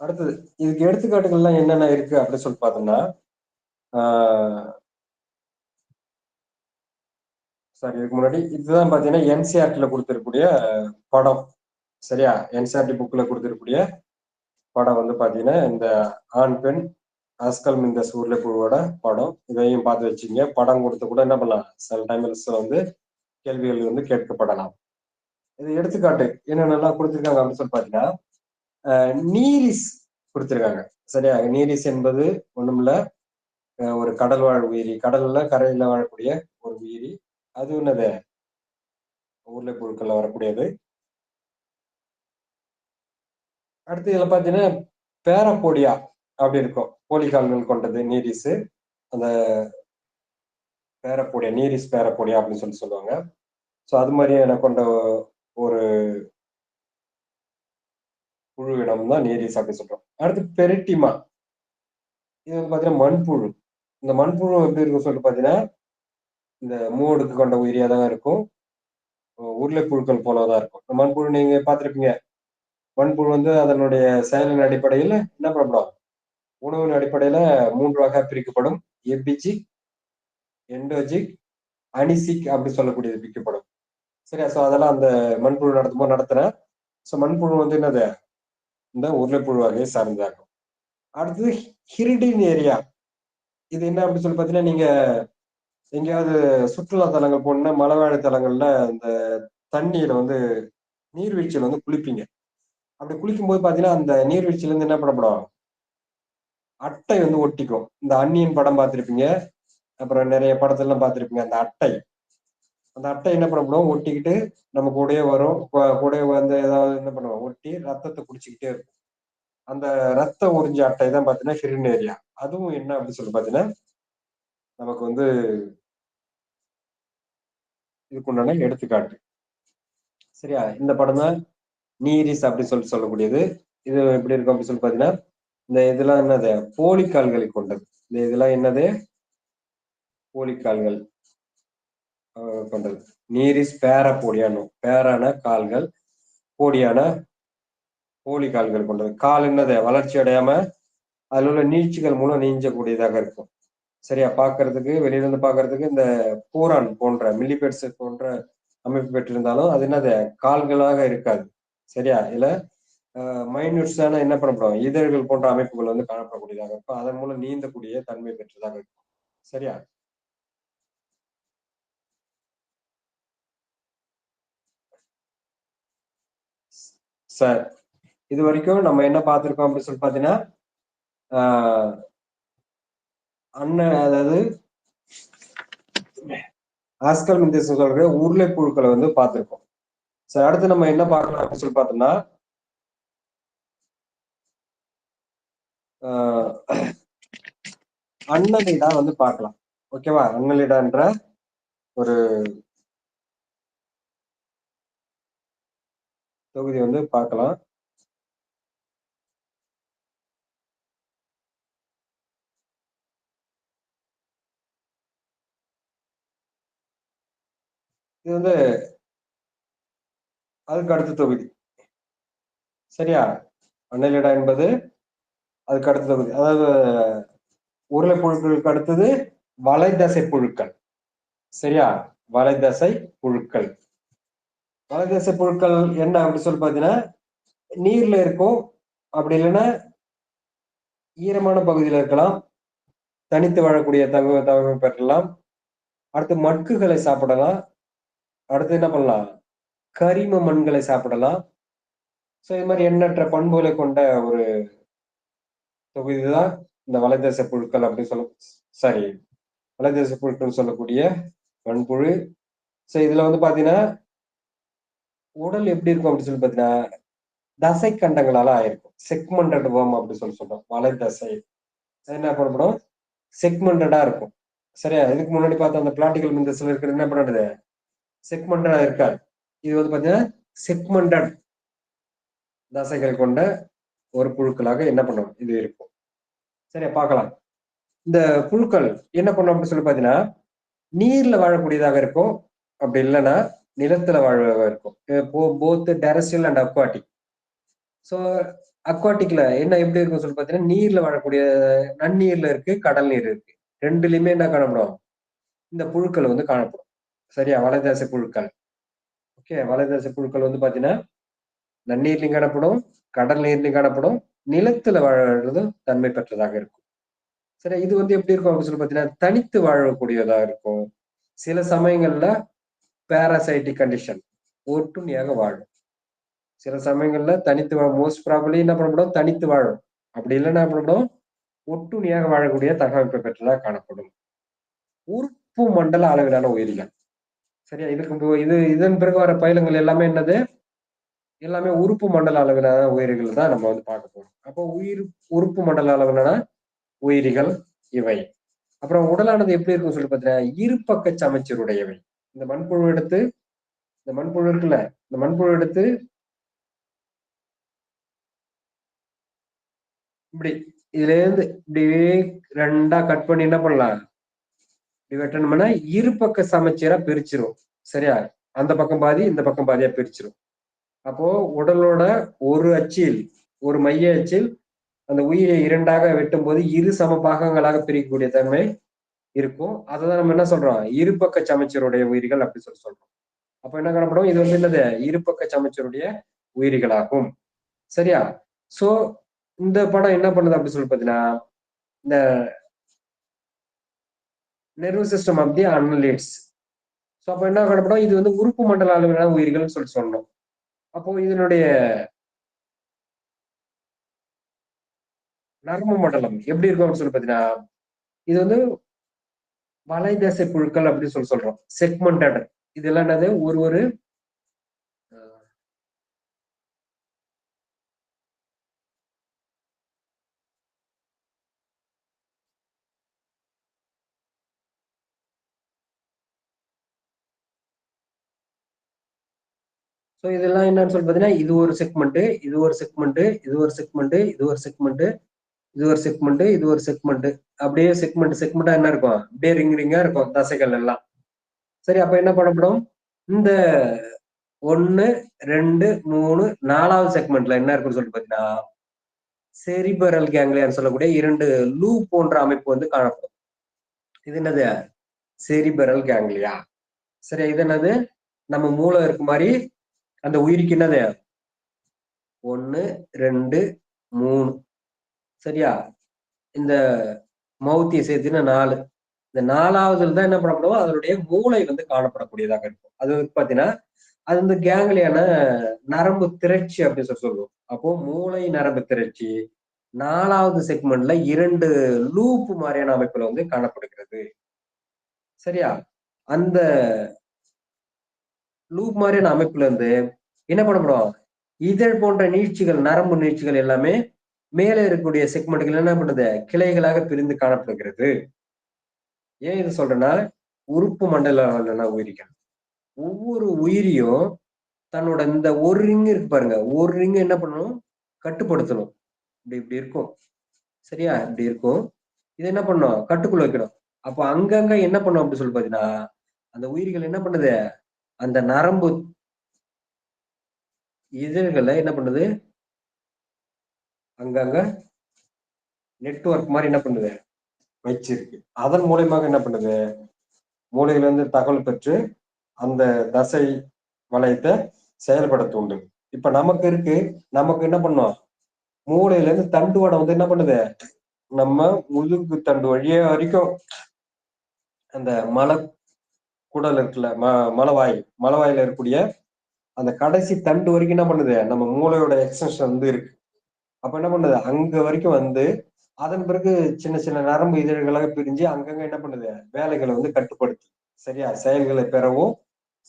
அடுத்தது இதுக்கு எடுத்துக்காட்டுகள்லாம் என்னென்ன இருக்கு அப்படின்னு சொல்லி பார்த்தோம்னா, சாரி இதுக்கு முன்னாடி இதுதான் பார்த்தீங்கன்னா என்சிஆர்டில கொடுத்திருக்கக்கூடிய படம். சரியா? என்சிஆர்டி புக்ல கொடுத்திருக்கக்கூடிய படம் வந்து பார்த்தீங்கன்னா, இந்த ஆண் பெண் ஆஸ்கல்மிந்தஸ் உருளைப்புழுவோட படம். இதையும் பார்த்து வச்சுங்க. படம் கொடுத்து கூட என்ன பண்ணலாம், சில டைம்ஸ் வந்து கேள்விகள் வந்து கேட்கப்படலாம். இது எடுத்துக்காட்டு என்னென்னலாம் கொடுத்திருக்காங்க அப்படின்னு சொல்லி பார்த்தீங்கன்னா, நீரிஸ் கொடுத்திருக்காங்க. சரியா? நீரிஸ் என்பது ஒண்ணுமில்ல, ஒரு கடல் வாழ் உயிரி. கடல்ல கரையில வாழக்கூடிய ஒரு உயிரி. அது என்னது, உருளைப்புழுக்கள்ல வரக்கூடியது. அடுத்து இதுல பாத்தீங்கன்னா பேரப்போடியா அப்படி இருக்கும். போலிகால்கள் கொண்டது நீரிஸ். அந்த பேரப்போடியா, நீரிஸ் பேரப்போடியா அப்படின்னு சொல்லுவாங்க. ஸோ அது மாதிரியான கொண்ட ஒரு புழு இனம் தான் நீரிஸ் அப்படி சொல்றோம். அடுத்து பெரிட்டிமா. இது வந்து பாத்தீங்கன்னா மண்புழு. இந்த மண்புழு எப்படி இருக்கும் சொல்லிட்டு பாத்தீங்கன்னா, இந்த மூவடுக்கு கொண்ட உயிரியா தான் இருக்கும். உருளைப்புழுக்கள் போலதான் இருக்கும். இந்த மண்புழு நீங்க பார்த்திருப்பீங்க. மண்புழு வந்து அதனுடைய செயலின் அடிப்படையில் என்ன பண்ணப்படும், உணவின் அடிப்படையில 3 வகை பிரிக்கப்படும். எபிஜிக், எண்டோஜிக், அனிசிக் அப்படி சொல்லக்கூடியது பிரிக்கப்படும். சரியா? சோ அதெல்லாம் அந்த மண்புழு நடத்தும்போது நடத்துறேன். சோ மண்புழு வந்து என்னது, இந்த உருளைப்புழு வகையை சார்ந்ததாகும். அடுத்தது ஹிரிடின் ஏரியா. இது என்ன அப்படின்னு சொல்லி பாத்தீங்கன்னா, நீங்க எங்கேயாவது சுற்றுலா தலங்கள் போனா மலைவாழ் தலங்கள்ல இந்த தண்ணீரை வந்து நீர்வீழ்ச்சியில வந்து குளிப்பீங்க. அப்படி குளிக்கும் போது பாத்தீங்கன்னா அந்த நீர்வீழ்ச்சியில இருந்து என்ன பண்ணப்படும், அட்டை வந்து ஒட்டிக்கும். இந்த அந்நியன் படம் பார்த்திருப்பீங்க, அப்புறம் நிறைய படத்தெல்லாம் பார்த்திருப்பீங்க. அந்த அட்டை, அந்த அட்டை என்ன பண்ணப்படும், ஒட்டிக்கிட்டு நம்ம கூடயே வரும். கூடயே வந்து ஏதாவது என்ன பண்ணுவோம், ஒட்டி ரத்தத்தை குடிச்சுக்கிட்டே இருக்கும். அந்த ரத்த உறிஞ்ச அட்டை தான் பாத்தீங்கன்னா ஹிரினேரியா. அதுவும் என்ன அப்படின்னு சொல்லி பாத்தீங்கன்னா, நமக்கு வந்து இதுக்குண்டான எடுத்துக்காட்டு. சரியா? இந்த படம் தான் நீரிஸ் அப்படின்னு சொல்லக்கூடியது. இது எப்படி இருக்கும் அப்படின்னு சொல்லி பாத்தீங்கன்னா, இந்த இதெல்லாம் என்னது, போலிக்கால்களை கொண்டது. இந்த இதெல்லாம் என்னது, போலிக்கால்கள் கொண்டது. நீரிஸ் பேரப்போடியானும். பேரான கால்கள், போடியான போலி கால்கள் கொண்டது. கால் என்னது, வளர்ச்சி அடையாம அதுல உள்ள நீட்சிகள் மூலம் நீஞ்சக்கூடியதாக இருக்கும். சரியா? பாக்குறதுக்கு வெளியில இருந்து பாக்குறதுக்கு இந்த பூரான் போன்ற மில்லிபெட்ஸ் போன்ற அமைப்பு பெற்றிருந்தாலும் அது என்னது, கால்களாக இருக்காது. சரியா? இதுல மைன்யூட்ஸான என்ன பண்ணப்படும், இதழ்கள் போன்ற அமைப்புகள் வந்து காணப்படக்கூடியதாக இருக்கும். அதன் மூலம் நீந்தக்கூடிய தன்மை பெற்றதாக இருக்கும். சரியா? சார், இது வரைக்கும் நம்ம என்ன பார்த்திருக்கோம் அப்படின்னு சொல்லி பாத்தீங்கன்னா, அண்ணன் அதாவது ஆஸ்கல்மிந்தஸ் சொல்ற உருளை புழுக்களை வந்து பார்த்திருக்கோம். சரி, அடுத்து நம்ம என்ன பார்க்கலாம் அப்படின்னு சொல்லி பார்த்தோம்னா, அன்னலிடா வந்து பார்க்கலாம். ஓகேவா? அன்னலிடான்ற ஒரு தொகுதி வந்து பார்க்கலாம். இது வந்து அதுக்கு அடுத்த தொகுதி. சரியா? அன்னலிடா என்பது அதுக்கு அடுத்த தொகுதி. அதாவது உருளை புழுக்களுக்கு அடுத்தது வலைதசை புழுக்கள். சரியா? வலைதசை புழுக்கள். வலைதசை புழுக்கள் என்ன அப்படின்னு சொல்லி பாத்தீங்கன்னா, நீர்ல இருக்கும். அப்படி இல்லைன்னா ஈரமான பகுதியில் இருக்கலாம். தனித்து வாழக்கூடிய தகவல் பெறலாம். அடுத்து மட்குகளை சாப்பிடலாம். அடுத்து என்ன பண்ணலாம், கரிம மண்களை சாப்பிடலாம். சோ இது மாதிரி எண்ணற்ற பண்புகளை கொண்ட ஒரு தொகுதி தான் இந்த வலைதேச புழுக்கள் அப்படின்னு சாரி, வலைதேச புழுக்கள் சொல்லக்கூடிய மண்புழு. சோ இதுல வந்து பாத்தீங்கன்னா உடல் எப்படி இருக்கும் அப்படின்னு சொல்லி பாத்தீங்கன்னா, தசை கண்டங்களால ஆயிருக்கும். செக்மெண்டட் வேர்ம் அப்படின்னு சொல்றோம். வலைதசை என்ன பண்ணப்படும், செக்மெண்டடா இருக்கும். சரியா? இதுக்கு முன்னாடி பார்த்த அந்த பிளாட்டிகல் மிந்தஸ்ல இருக்கிறது என்ன பண்ணுறது, செக்மெண்டா இருக்காது. இது வந்து பாத்தீங்கன்னா செக்மெண்டட் தசைகள் கொண்ட ஒரு புழுக்களாக என்ன பண்ணும், இது இருக்கும். சரியா, பார்க்கலாம். இந்த புழுக்கள் என்ன பண்ணும் அப்படின்னு சொல்லி பாத்தீங்கன்னா, நீர்ல வாழக்கூடியதாக இருக்கும், அப்படி இல்லைன்னா நிலத்துல வாழதாக இருக்கும். Both terrestrial and aquatic. So அக்வாட்டிக்ல என்ன எப்படி இருக்கும் சொல்லி பாத்தீங்கன்னா, நீர்ல வாழக்கூடிய நன்னீர்ல இருக்கு, கடல் நீர் இருக்கு. ரெண்டுலயுமே என்ன காணப்படும், இந்த புழுக்கள் வந்து காணப்படும். சரியா, வலைதசை புழுக்கள். ஓகே, வலைதசை புழுக்கள் வந்து பாத்தீங்கன்னா நன்னீர்லையும் காணப்படும், கடல் நீர்லையும் காணப்படும், நிலத்துல வாழறதும் தன்மை பெற்றதாக இருக்கும். சரி, இது வந்து எப்படி இருக்கும் அப்படின்னு சொல்லி பாத்தீங்கன்னா, தனித்து வாழக்கூடியதா இருக்கும். சில சமயங்கள்ல பேராசைட்டிக் கண்டிஷன், ஒட்டுண்ணியாக வாழும். சில சமயங்கள்ல தனித்து மோஸ்ட் ப்ராபபிளி என்ன பண்ணப்படும், தனித்து வாழும். அப்படி இல்லைன்னா என்ன பண்ணப்படும், ஒட்டுண்ணியாக வாழக்கூடிய தகவமைப்பு பெற்றதாக காணப்படும். உறுப்பு மண்டல அளவிலான உயிரிகள். சரியா, இதன் பிறகு வர பயிலங்கள் எல்லாமே என்னது, எல்லாமே உறுப்பு மண்டல அளவிலான உயிரிகள் தான் நம்ம வந்து பார்க்க போறோம். அப்போ உறுப்பு மண்டல அளவிலான உயிரிகள் இவை. அப்புறம் உடலானது எப்படி இருக்கும் சொல்லி பார்த்தீங்கன்னா, இருபக்க சமச்சீருடையவை. இந்த மண்புழு எடுத்து, இந்த மண்புழு இருக்குல்ல, இந்த மண்புழு எடுத்து இப்படி இதுல இருந்து இப்படியே ரெண்டா கட் பண்ணி என்ன பண்ணலாம், இப்படி வெட்டணும்னா இருபக்க சமச்சீரா பிரிச்சிரும். சரியா, அந்த பக்கம் பாதி இந்த பக்கம் பாதியா பிரிச்சிரும். அப்போ உடலோட ஒரு அச்சில், ஒரு மைய அச்சில் அந்த உயிரை இரண்டாக வெட்டும் போது இரு சம பாகங்களாக பிரிக்கக்கூடிய தன்மை இருக்கும். அததான் நம்ம என்ன சொல்றோம், இருபக்க சமச்சீருடைய உயிரிகள் அப்படி சொல்றோம். அப்ப என்ன காணப்படும், இது வந்து என்னது, இருபக்க சமச்சீருடைய உயிரிகளாகும். சரியா? சோ இந்த படம் என்ன பண்ணுது அப்படி சொல்லி பாத்தீங்கன்னா, இந்த nervous system of the annelids. So அப்ப என்ன காணப்படும், இது வந்து உறுப்பு மண்டல அளவிலான உயிர்கள் சொல்லி சொன்னோம். அப்போ இதனுடைய நரம்பு மண்டலம் எப்படி இருக்கும் அப்படின்னு சொல்லி பாத்தீங்கன்னா, இது வந்து வலைதசை புழுக்கள் அப்படின்னு சொல்றோம். செக்மெண்டட். இதெல்லாம் என்னது, ஒரு ஒரு ஸோ இதெல்லாம் என்னன்னு சொல்லி பார்த்தீங்கன்னா, இது ஒரு செக்மெண்ட், இது ஒரு செக்மெண்ட், இது ஒரு செக்மெண்ட், இது ஒரு செக்மெண்ட், இது ஒரு செக்மெண்ட், இது ஒரு செக்மெண்ட். அப்படியே செக்மெண்டா என்ன இருக்கும், அப்படியே ரிங்கா இருக்கும் தசைகள் எல்லாம். சரி, அப்ப என்ன பண்ணப்படும், இந்த 1, 2, 3, 4வது செக்மெண்ட்ல என்ன இருக்குன்னு சொல்லிட்டு பாத்தீங்கன்னா, செரிபரல் கேங்லியான்னு சொல்லக்கூடிய 2 லூப் போன்ற அமைப்பு வந்து காணப்படும். இது என்னது, செரிபரல் கேங்லியா. சரி, இது என்னது, நம்ம மூளை இருக்கு மாதிரி அந்த உயிருக்கு என்னது 1, 2, 3. சரியா, இந்த மவுத்திய சேர்த்துனா 4. இந்த 4வதுல தான் என்ன பண்ணப்படும், அதனுடைய மூளை வந்து காணப்படக்கூடியதாக இருக்கும். அது வந்து பாத்தீங்கன்னா, அது வந்து கேங்லியான நரம்பு திரட்சி அப்படின்னு சொல்லுவோம். அப்போ மூளை நரம்பு திரட்சி 4வது செக்மெண்ட்ல 2 லூப் மாதிரியான அமைப்புல வந்து காணப்படுகிறது. சரியா, அந்த லூப் மாதிரியான அமைப்புல இருந்து என்ன பண்ணப்படும், இதழ் போன்ற நீட்சிகள், நரம்பு நீட்சிகள் எல்லாமே மேலே இருக்கக்கூடிய செக்மெண்ட்கள் என்ன பண்ணுது, கிளைகளாக பிரிந்து காணப்படுகிறது. ஏன் இது சொல்றேன்னா, உறுப்பு மண்டல உயிரிகள் ஒவ்வொரு உயிரியும் தன்னோட இந்த ஒரு ரிங் இருக்கு பாருங்க, ஒரு ரிங் என்ன பண்ணணும், கட்டுப்படுத்தணும். இப்படி இப்படி இருக்கும். சரியா, இப்படி இருக்கும். இது என்ன பண்ணும், கட்டுக்குள்ள வைக்கணும். அப்ப அங்கங்க என்ன பண்ணும் அப்படி சொல்லி பாத்தீங்கன்னா, அந்த உயிரிகள் என்ன பண்ணுது, அந்த நரம்பு இதழ்களை என்ன பண்ணுது, அங்கங்க நெட்வொர்க் மாதிரி என்ன பண்ணுது, வச்சிருக்கு. அதன் மூலியமாக என்ன பண்ணுது, மூளையில இருந்து தகவல் பெற்று அந்த தசை வளையத்தை செயல்பட தூண்டும். இப்ப நமக்கு இருக்கு, நமக்கு என்ன பண்ணும், மூளையில இருந்து தண்டுவடம் வந்து என்ன பண்ணுது, நம்ம முதுகு தண்டு வழியே வரைக்கும் அந்த குடல் இருக்குல்ல, மலவாயில இருக்கக்கூடிய அந்த கடைசி தண்டு வரைக்கும் என்ன பண்ணுது, நம்ம மூளையோட எக்ஸ்டென்ஷன் வந்து இருக்கு. அப்ப என்ன பண்ணுது, அங்க வரைக்கும் வந்து அதன் பிறகு சின்ன சின்ன நரம்பு இதழ்களாக பிரிஞ்சு அங்கங்க என்ன பண்ணுது, வேலைகளை வந்து கட்டுப்படுத்து. சரியா, செயல்களை பெறவும்,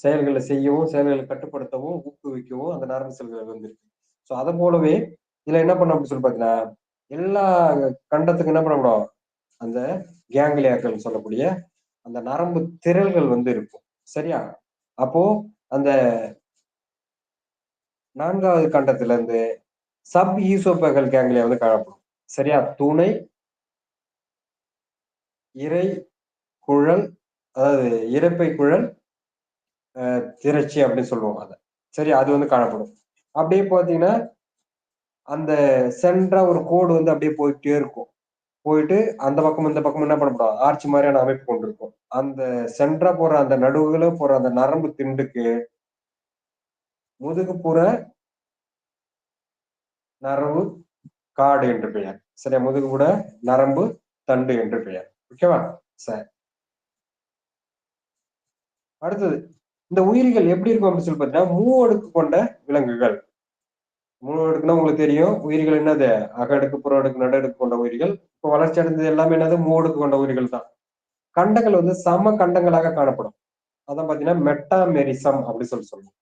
செயல்களை செய்யவும், செயல்களை கட்டுப்படுத்தவும், ஊக்குவிக்கவும் அந்த நரம்பு செல்கள் வந்து இருக்கு. ஸோ அதை போலவே இதுல என்ன பண்ண அப்படின்னு சொல்லி பாத்தீங்கன்னா, எல்லா கண்டத்துக்கு என்ன பண்ண முடியும், அந்த கேங்லியாக்கள் சொல்லக்கூடிய அந்த நரம்பு திரள்கள் வந்து இருக்கும். சரியா? அப்போ அந்த 4வது கண்டத்துல இருந்து சப் ஈசோபேகல் கேங்க்லியா வந்து காணப்படும். சரியா? துணை இரை குழல், அதாவது இரைப்பை குழல் திரட்சி அப்படின்னு சொல்லுவோம் அத. சரி, அது வந்து காணப்படும். அப்படியே பார்த்தீங்கன்னா, அந்த சென்டரா ஒரு கோடு வந்து அப்படியே போயிட்டே இருக்கும். போயிட்டு அந்த பக்கம் இந்த பக்கம் என்ன பண்ணப்படும்? ஆர்ச் மாரியான அமைப்பு கொண்டிருக்கும். அந்த சென்டரா போற அந்த நடுவுல போற அந்த நரம்பு திண்டுக்கு முதுகுப்புற நரம்பு காடு என்று பெயர். சரியா? முதுகுப்புற நரம்பு தண்டு என்று பெயர். ஓகேவா? சரி. அடுத்தது, இந்த உயிரிகள் எப்படி இருக்கும் அப்படின்னு சொல்லி பார்த்தீங்கன்னா, மூவடுக்கு கொண்ட விலங்குகள். மூவடுக்குன்னா உங்களுக்கு தெரியும். உயிரிகள் என்னது? அகடுக்கு, புற அடுக்கு, நடு அடுக்கு கொண்ட உயிரிகள். இப்போ வளர்ச்சி அடைந்தது எல்லாமே என்னது? மூவடுக்கு கொண்ட உயிரிகள் தான். கண்டங்கள் வந்து சம கண்டங்களாக காணப்படும். அதான் பார்த்தீங்கன்னா, மெட்டாமெரிசம் அப்படி சொல்லுவோம்.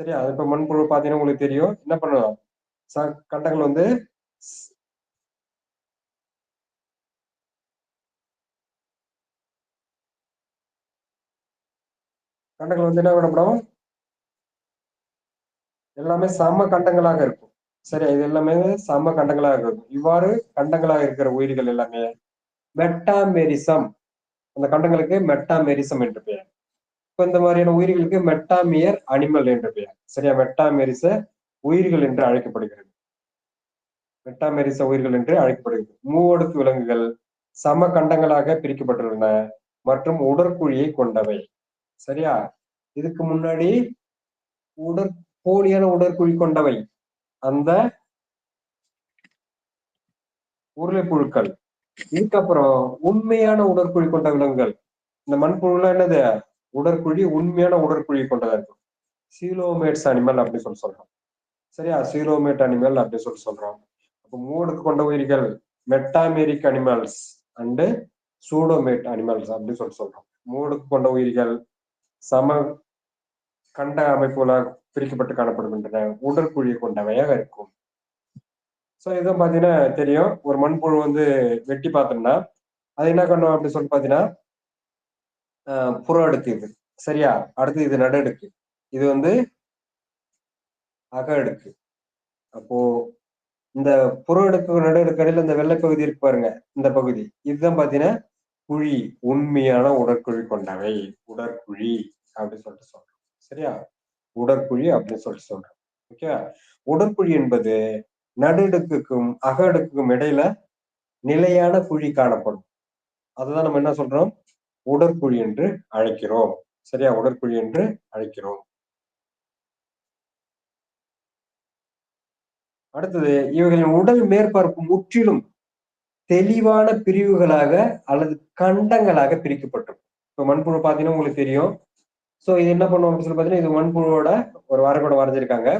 சரியா? இப்ப மண்புழு பார்த்தீங்கன்னா உங்களுக்கு தெரியும். என்ன பண்ணும்? கண்டங்கள் வந்து கண்டங்கள் வந்து என்ன பண்ணப்படும்? எல்லாமே சம கண்டங்களாக இருக்கும். சரியா? இது எல்லாமே சம கண்டங்களாக இருக்கும். இவ்வாறு கண்டங்களாக இருக்கிற உயிரிகள் எல்லாமே மெட்டாமெரிசம். அந்த கண்டங்களுக்கு மெட்டாமெரிசம் என்று பெயர். இப்ப இந்த மாதிரியான உயிர்களுக்கு மெட்டாமியர் அனிமல் என்று பெயர். சரியா? மெட்டாமெரிச உயிர்கள் என்று அழைக்கப்படுகிறது. மெட்டாமெரிச உயிர்கள் என்று அழைக்கப்படுகிறது. மூவடுக்கு விலங்குகள் சம கண்டங்களாக பிரிக்கப்பட்டுள்ளன மற்றும் உடற்குழியை கொண்டவை. சரியா? இதுக்கு முன்னாடி போலியான உடற்குழி கொண்டவை அந்த உருளைப்புழுக்கள். இதுக்கப்புறம் உண்மையான உடற்குழி கொண்ட விலங்குகள். இந்த மண்புழுலாம் என்னது? உடற்குழி, உண்மையான உடற்குழி கொண்டதா இருக்கும். சீலோமேட்ஸ் அனிமல் அப்படின்னு சொல்றோம். சரியா? சீலோமேட் அனிமல் அப்படின்னு சொல்றோம். அப்போ மூவடுக்கு கொண்ட உயிர்கள் மெட்டாமெரிக் அனிமல்ஸ் அண்ட் சூடோமேட் அனிமல்ஸ் அப்படின்னு சொல்றோம். மூவடுக்கு கொண்ட உயிர்கள் சம கண்ட அமைப்புகளாக பிரிக்கப்பட்டு காணப்படுகின்றன. உடற்குழியை கொண்டவையாக இருக்கும். சோ இதுவும் பாத்தீங்கன்னா தெரியும். ஒரு மண்புழு வந்து வெட்டி பார்த்தோம்னா அது என்ன பண்ணும் அப்படின்னு சொல்லி பாத்தீங்கன்னா, புற அடுக்கு இது. சரியா? அடுத்து இது நடு அடுக்கு. இது வந்து அக அடுக்கு. அப்போ இந்த புற அடுக்கு நடு அடுக்கு இடையில இந்த வெள்ளை பகுதி இருக்கு பாருங்க. இந்த பகுதி. இதுதான் பாத்தீங்கன்னா குழி. உண்மையான உடற்குழி கொண்டவை. உடற்குழி அப்படின்னு சொல்றோம். சரியா? உடற்குழி அப்படின்னு சொல்றோம். ஓகே. உடற்குழி என்பது நடு அடுக்குக்கும் அக அடுக்குக்கும் இடையில நிலையான குழி காணப்படும். அதுதான் நம்ம என்ன சொல்றோம்? உடற்குழி என்று அழைக்கிறோம். சரியா? உடற்குழி என்று அழைக்கிறோம். அடுத்தது, இவைகளின் உடல் மேற்பரப்பு முற்றிலும் தெளிவான பிரிவுகளாக அல்லது கண்டங்களாக பிரிக்கப்பட்டிருக்கும். இப்ப மண்புழு பாத்தீங்கன்னா உங்களுக்கு தெரியும். சோ இது என்ன பண்ணுவோம் அப்படின்னு சொல்லி பாத்தீங்கன்னா, இது மண்புழுவோட ஒரு வரைபடம் வரைஞ்சிருக்காங்க.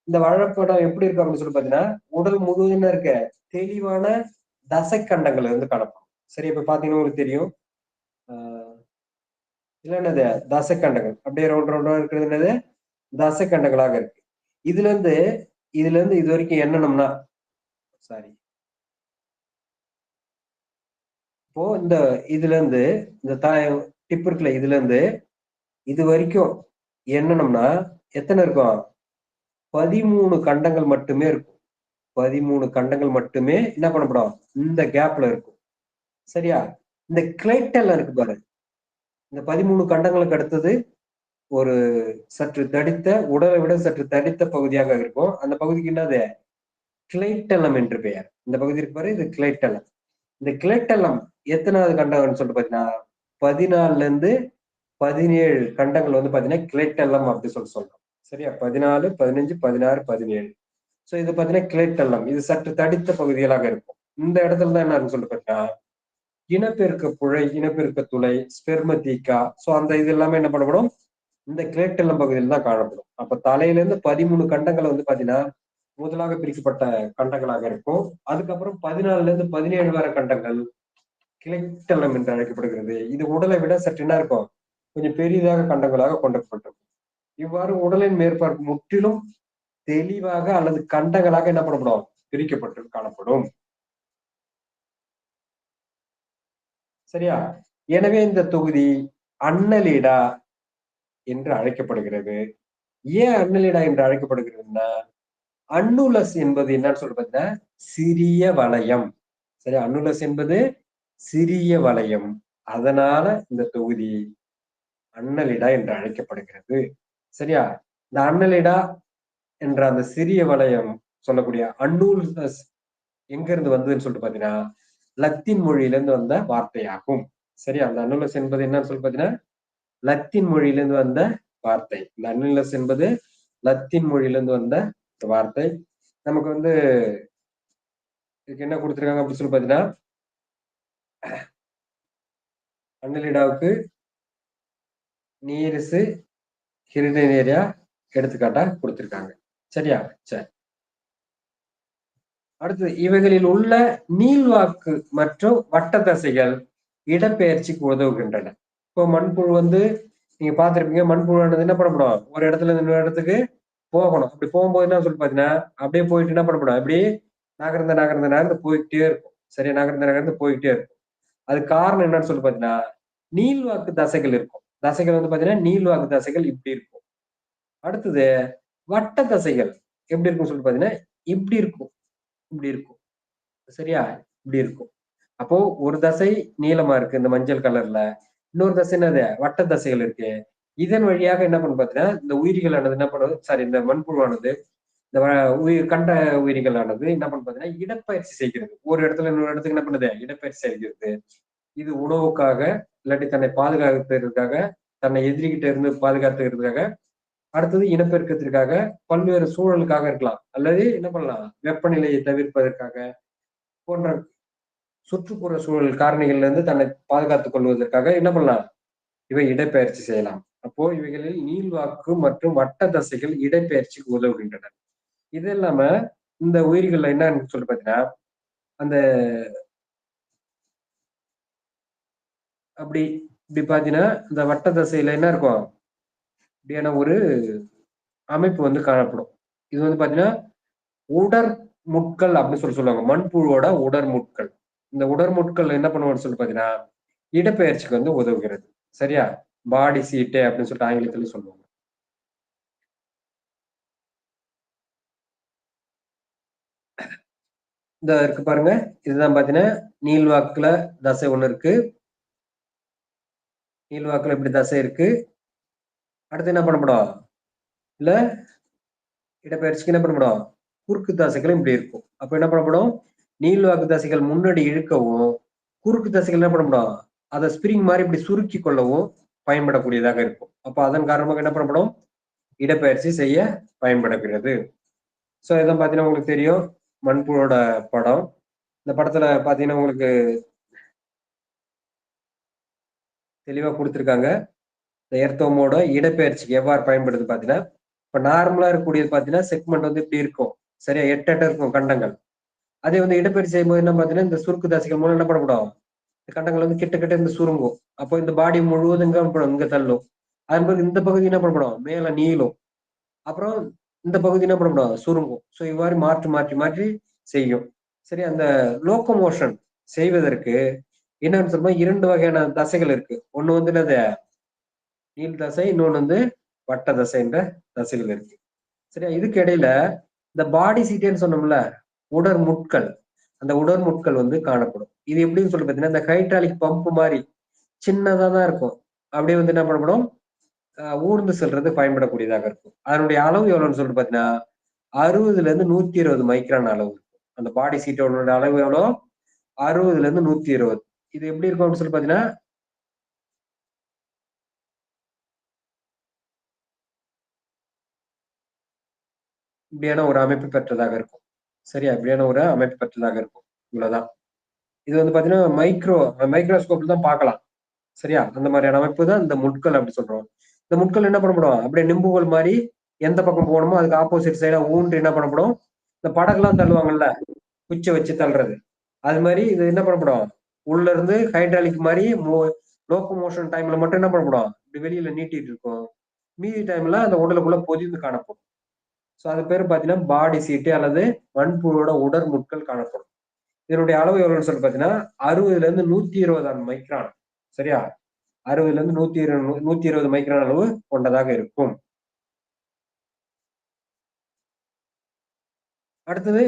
இந்த வரைபடம் எப்படி இருக்கு அப்படின்னு சொல்லி பாத்தீங்கன்னா, உடல் முழுவதும் இருக்க தெளிவான தசை கண்டங்கள் வந்து காணப்படும். சரி, இப்ப பாத்தீங்கன்னா உங்களுக்கு தெரியும். இல்ல என்னது? தசை கண்டங்கள். அப்படியே ரவுண்ட் ரவுண்டா இருக்கிறது என்னது? தசை கண்டங்களாக இருக்கு. இதுல இருந்து இது வரைக்கும் எண்ணணும்னா சாரி. இப்போ இதுல இருந்து இந்த டிப் இருக்குல்ல, இதுல இருந்து இது வரைக்கும் எண்ணணும்னா எத்தனை இருக்கும்? 13 கண்டங்கள் மட்டுமே இருக்கும். 13 கண்டங்கள் மட்டுமே என்ன பண்ணப்படும்? இந்த கேப்ல இருக்கும். சரியா? இந்த கிளைட்டல் இருக்கு பாரு. இந்த 13 கண்டங்களுக்கு அடுத்தது ஒரு சற்று தடித்த, உடலை விட சற்று தடித்த பகுதியாக இருக்கும். அந்த பகுதிக்கு என்னது? கிளைட்டலம் என்று பெயர். இந்த பகுதி இருக்கு பாரு, இது கிளைட்டலம். இந்த கிளைட்டலம் எத்தனாவது கண்டம்னு சொல்லிட்டு பாத்தீங்கன்னா 14ல இருந்து 17 கண்டங்கள் வந்து பாத்தீங்கன்னா கிளைட்டலம் அப்படி சொல்றோம். சரியா? 14, 15, 16, 17. சோ இது பாத்தீங்கன்னா கிளைட்டலம். இது சற்று தடித்த பகுதிகளாக இருக்கும். இந்த இடத்துல தான் என்ன இருக்குன்னு சொல்லிட்டு பாத்தீங்கன்னா இனப்பெருக்க புழை, இனப்பெருக்க துளை, ஸ்பெர்மதீக்கா. சோ அந்த இது எல்லாமே என்ன பண்ணப்படும்? இந்த கிளைட்டலம் பகுதியில் தான் காணப்படும். அப்ப தலையில இருந்து 13 கண்டங்கள் வந்து பாத்தீங்கன்னா முதலாக பிரிக்கப்பட்ட கண்டங்களாக இருக்கும். அதுக்கப்புறம் 14ல இருந்து 17 வரை கண்டங்கள் கிளைத்தளம் என்று அழைக்கப்படுகிறது. இது உடலை விட சற்று என்ன இருக்கும்? கொஞ்சம் பெரிதாக கண்டங்களாக கொண்டப்பட்டிருக்கும். இவ்வாறு உடலின் மேற்பரப்பு முற்றிலும் தெளிவாக அல்லது கண்டங்களாக என்ன பண்ணப்படும்? பிரிக்கப்பட்டு காணப்படும். சரியா? எனவே இந்த தொகுதி அன்னலிடா என்று அழைக்கப்படுகிறது. ஏன் அன்னலிடா என்று அழைக்கப்படுகிறதுனா, அன்னுலஸ் என்பது என்னன்னு சொல்லி பார்த்தீங்கன்னா சிறிய வளையம். சரி, அன்னுலஸ் என்பது சிறிய வளையம். அதனால இந்த தொகுதி அன்னலிடா என்று அழைக்கப்படுகிறது. சரியா? இந்த அன்னலிடா என்ற அந்த சிறிய வளையம் சொல்லக்கூடிய அன்னூலஸ் எங்க இருந்து வந்ததுன்னு சொல்லிட்டு பாத்தீங்கன்னா லத்தீன் மொழியிலிருந்து வந்த வார்த்தையாகும். சரியா? அந்த அன்னுலஸ் என்பது என்னன்னு சொல்லி பாத்தீங்கன்னா லத்தீன் மொழியிலிருந்து வந்த வார்த்தை. இந்த அன்னுலஸ் என்பது லத்தீன் மொழியிலிருந்து வந்த வார்த்தை. நமக்கு வந்து இதுக்கு என்ன கொடுத்திருக்காங்க அப்படின்னு சொல்லி பாத்தீங்கன்னா, அன்னலிடாவுக்கு நீரிசு ஹிருதேரியா எடுத்துக்காட்டா கொடுத்திருக்காங்க. சரியா? சரி. அடுத்து இவைகளில் உள்ள நீள்வாக்கு மற்றும் வட்ட தசைகள் இடப்பெயர்ச்சிக்கு உதவுகின்றன. இப்போ மண்புழு வந்து நீங்க பார்த்திருப்பீங்க, மண்புழுவானது என்ன பண்ணப்படும், ஒரு இடத்துல இருந்து இன்னொரு இடத்துக்கு போகணும். அப்படி போகும்போது என்ன சொல்லி பாத்தீங்கன்னா அப்படியே போயிட்டு என்ன பண்ணப்படும், அப்படியே நகர்ந்து போயிட்டே இருக்கும். சரியா? நகர்ந்து போயிட்டே இருக்கும். அது காரணம் என்னன்னு சொல்லி பாத்தீங்கன்னா நீள்வாக்கு தசைகள் இருக்கும். தசைகள் வந்து பாத்தீங்கன்னா நீள்வாக்கு தசைகள் இப்படி இருக்கும். அடுத்தது வட்ட தசைகள் எப்படி இருக்கும் சொல்லி பாத்தீங்கன்னா இப்படி இருக்கும், இப்படி இருக்கும். சரியா? இப்படி இருக்கும். அப்போ ஒரு தசை நீளமா இருக்கு இந்த மஞ்சள் கலர்ல, இன்னொரு தசை என்னது வட்ட தசைகள் இருக்கு. இதன் வழியாக என்ன பண்ணு பாத்தீங்கன்னா இந்த உயிரிகளானது என்ன பண்ணுது, சாரி இந்த மண்புழுவானது இந்த உயிர் கண்ட உயிரிகளானது என்ன பண்ணு பாத்தீங்கன்னா இடப்பெயர்ச்சி செய்கிறது. ஒரு இடத்துல இன்னொரு இடத்துக்கு என்ன பண்ணுது, இடப்பெயர்ச்சி செய்கிறது. இது உணவுக்காக, இல்லாட்டி தன்னை பாதுகாத்துறதுக்காக, தன்னை எதிரிகிட்ட இருந்து பாதுகாத்துக்கிறதுக்காக, அடுத்தது இனப்பெருக்கத்திற்காக, பல்வேறு சூழலுக்காக இருக்கலாம். அல்லது என்ன பண்ணலாம், வெப்பநிலையை தவிர்ப்பதற்காக போன்ற சுற்றுப்புற சூழல் காரணிகள்ல இருந்து தன்னை பாதுகாத்துக் கொள்வதற்காக என்ன பண்ணலாம், இவை இடப்பெயர்ச்சி செய்யலாம். அப்போ இவைகளில் நீள்வாக்கு மற்றும் வட்ட தசைகள் இடப்பெயர்ச்சிக்கு உதவுகின்றன. இது இல்லாம இந்த உயிர்கள்ல என்னன்னு சொல்லி பாத்தீங்கன்னா அந்த அப்படி இப்படி பாத்தீங்கன்னா இந்த வட்ட தசையில என்ன இருக்கும், இப்படியான ஒரு அமைப்பு வந்து காணப்படும். இது வந்து பாத்தீங்கன்னா உடற் முட்கள் அப்படின்னு சொல்லுவாங்க. மண்புழுவோட உடற்முட்கள். இந்த உடற்முட்கள் என்ன பண்ணுவோம்னு சொல்லி பாத்தீங்கன்னா இடப்பெயர்ச்சிக்கு வந்து உதவுகிறது. சரியா? பாடி சீட்டு அப்படின்னு சொல்லிட்டு ஆங்கிலத்துல சொல்லுவாங்க. இந்த இருக்கு பாருங்க, இதுதான் பாத்தீங்கன்னா நீள்வாக்குல தசை ஒண்ணு இருக்கு. நீள்வாக்குல இப்படி தசை இருக்கு. அடுத்து என்ன பண்ணப்படும், இல்ல இடப்பெயர்ச்சிக்கு என்ன பண்ணப்படும், குறுக்கு தசைகளும் இப்படி இருக்கும். அப்ப என்ன பண்ணப்படும், நீள்வாக்கு தசைகள் முன்னாடி இழுக்கவும், குறுக்கு தசைகள் என்ன பண்ணப்படும், அதை ஸ்பிரிங் மாதிரி இப்படி சுருக்கி கொள்ளவும் பயன்படக்கூடியதாக இருக்கும். அப்ப அதன் காரணமாக என்ன பண்ணப்படும், இடப்பெயர்ச்சி செய்ய பயன்படுகிறது. சோ இதை பாத்தீங்கன்னா உங்களுக்கு தெரியும், மண்புழோட படம். இந்த படத்துல பாத்தீங்கன்னா உங்களுக்கு தெளிவா கொடுத்திருக்காங்க. இந்த எர்த்தோமோட இடப்பெயர்ச்சிக்கு எவ்வாறு பயன்படுது பாத்தீங்கன்னா, இப்ப நார்மலா இருக்கக்கூடியது பாத்தீங்கன்னா செக்மெண்ட் வந்து இப்படி இருக்கும். சரியா? 8 இருக்கும் கண்டங்கள். அதே வந்து இடப்பெயர்ச்சி செய்யும்போது என்ன பாத்தீங்கன்னா இந்த சுருக்கு தசைகள் மூலம் என்ன பண்ணப்படும், இந்த கண்டங்கள் வந்து கிட்ட கிட்ட இருந்து சுருங்கும். அப்போ இந்த பாடி முழுவதும் இங்க பண்ணப்படும், இங்க தள்ளும். அதன் பிறகு இந்த பகுதி என்ன பண்ணப்படும், மேல நீளும். அப்புறம் இந்த பகுதி என்ன பண்ணப்படும், சுருங்கும். சோ இவ்வாறு மாற்றி மாற்றி மாற்றி செய்யும். சரி, அந்த லோக்கோமோஷன் செய்வதற்கு என்னன்னு சொல்லுமா 2 வகையான தசைகள் இருக்கு. ஒண்ணு வந்து என்னது நீள் தசை, இன்னொன்னு வந்து வட்ட தசை என்ற தசைகள் இருக்கு. சரியா? இதுக்கு இடையில இந்த பாடி சீட்டேன்னு சொன்னோம்ல, உடற் முட்கள், அந்த உடற் முட்கள் வந்து காணப்படும். இது எப்படின்னு சொல்லி பாத்தீங்கன்னா இந்த ஹைட்ராலிக் பம்ப் மாதிரி சின்னதா தான் இருக்கும். அப்படியே வந்து என்ன பண்ணப்படும், ஊர்ந்து செல்றது பயன்படக்கூடியதாக இருக்கும். அதனுடைய அளவு எவ்வளவுன்னு சொல்லிட்டு பாத்தீங்கன்னா 60ல இருந்து 120 மைக்ரான் அளவு இருக்கும். அந்த பாடி சீட்டோட அளவு எவ்வளோ, 60ல இருந்து 120. இது எப்படி இருக்கும் அப்படின்னு சொல்லி பாத்தீங்கன்னா இப்படியான ஒரு அமைப்பு பெற்றதாக இருக்கும். சரியா? இப்படியான ஒரு அமைப்பு பெற்றதாக இருக்கும். இவ்வளவுதான். இது வந்து பாத்தீங்கன்னா மைக்ரோஸ்கோப்ல தான் பார்க்கலாம். சரியா? அந்த மாதிரியான அமைப்பு தான் இந்த முட்கள் அப்படி சொல்றோம். இந்த முட்கள் என்ன பண்ணப்படும், அப்படியே நிம்புகோல் மாதிரி எந்த பக்கம் போகணுமோ அதுக்கு ஆப்போசிட் சைடா ஊன்றி என்ன பண்ணப்படும், இந்த படகுலாம் தள்ளுவாங்கல்ல, குச்சை வச்சு தள்ளுறது, அது மாதிரி இது என்ன பண்ணப்படும், உள்ள இருந்து ஹைட்ராலிக் மாதிரி லோக்கோ மோஷன் டைம்ல மட்டும் என்ன பண்ணப்படும், இப்படி வெளியில நீட்டிட்டு இருக்கும். மீதி டைம்ல அந்த உடலுக்குள்ள பொதிந்து காணப்படும். சோ அது பேரு பாத்தீங்கன்னா பாடி சீட்டு அல்லது மண்புழுவோட உடற் முட்கள் காணப்படும். இதனுடைய அளவு எவ்வளவுன்னு சொல்லி பாத்தீங்கன்னா 60ல இருந்து 120 மைக்ரான். சரியா? 60ல இருந்து 120 மைக்ரான் அளவு கொண்டதாக இருக்கும். அடுத்தது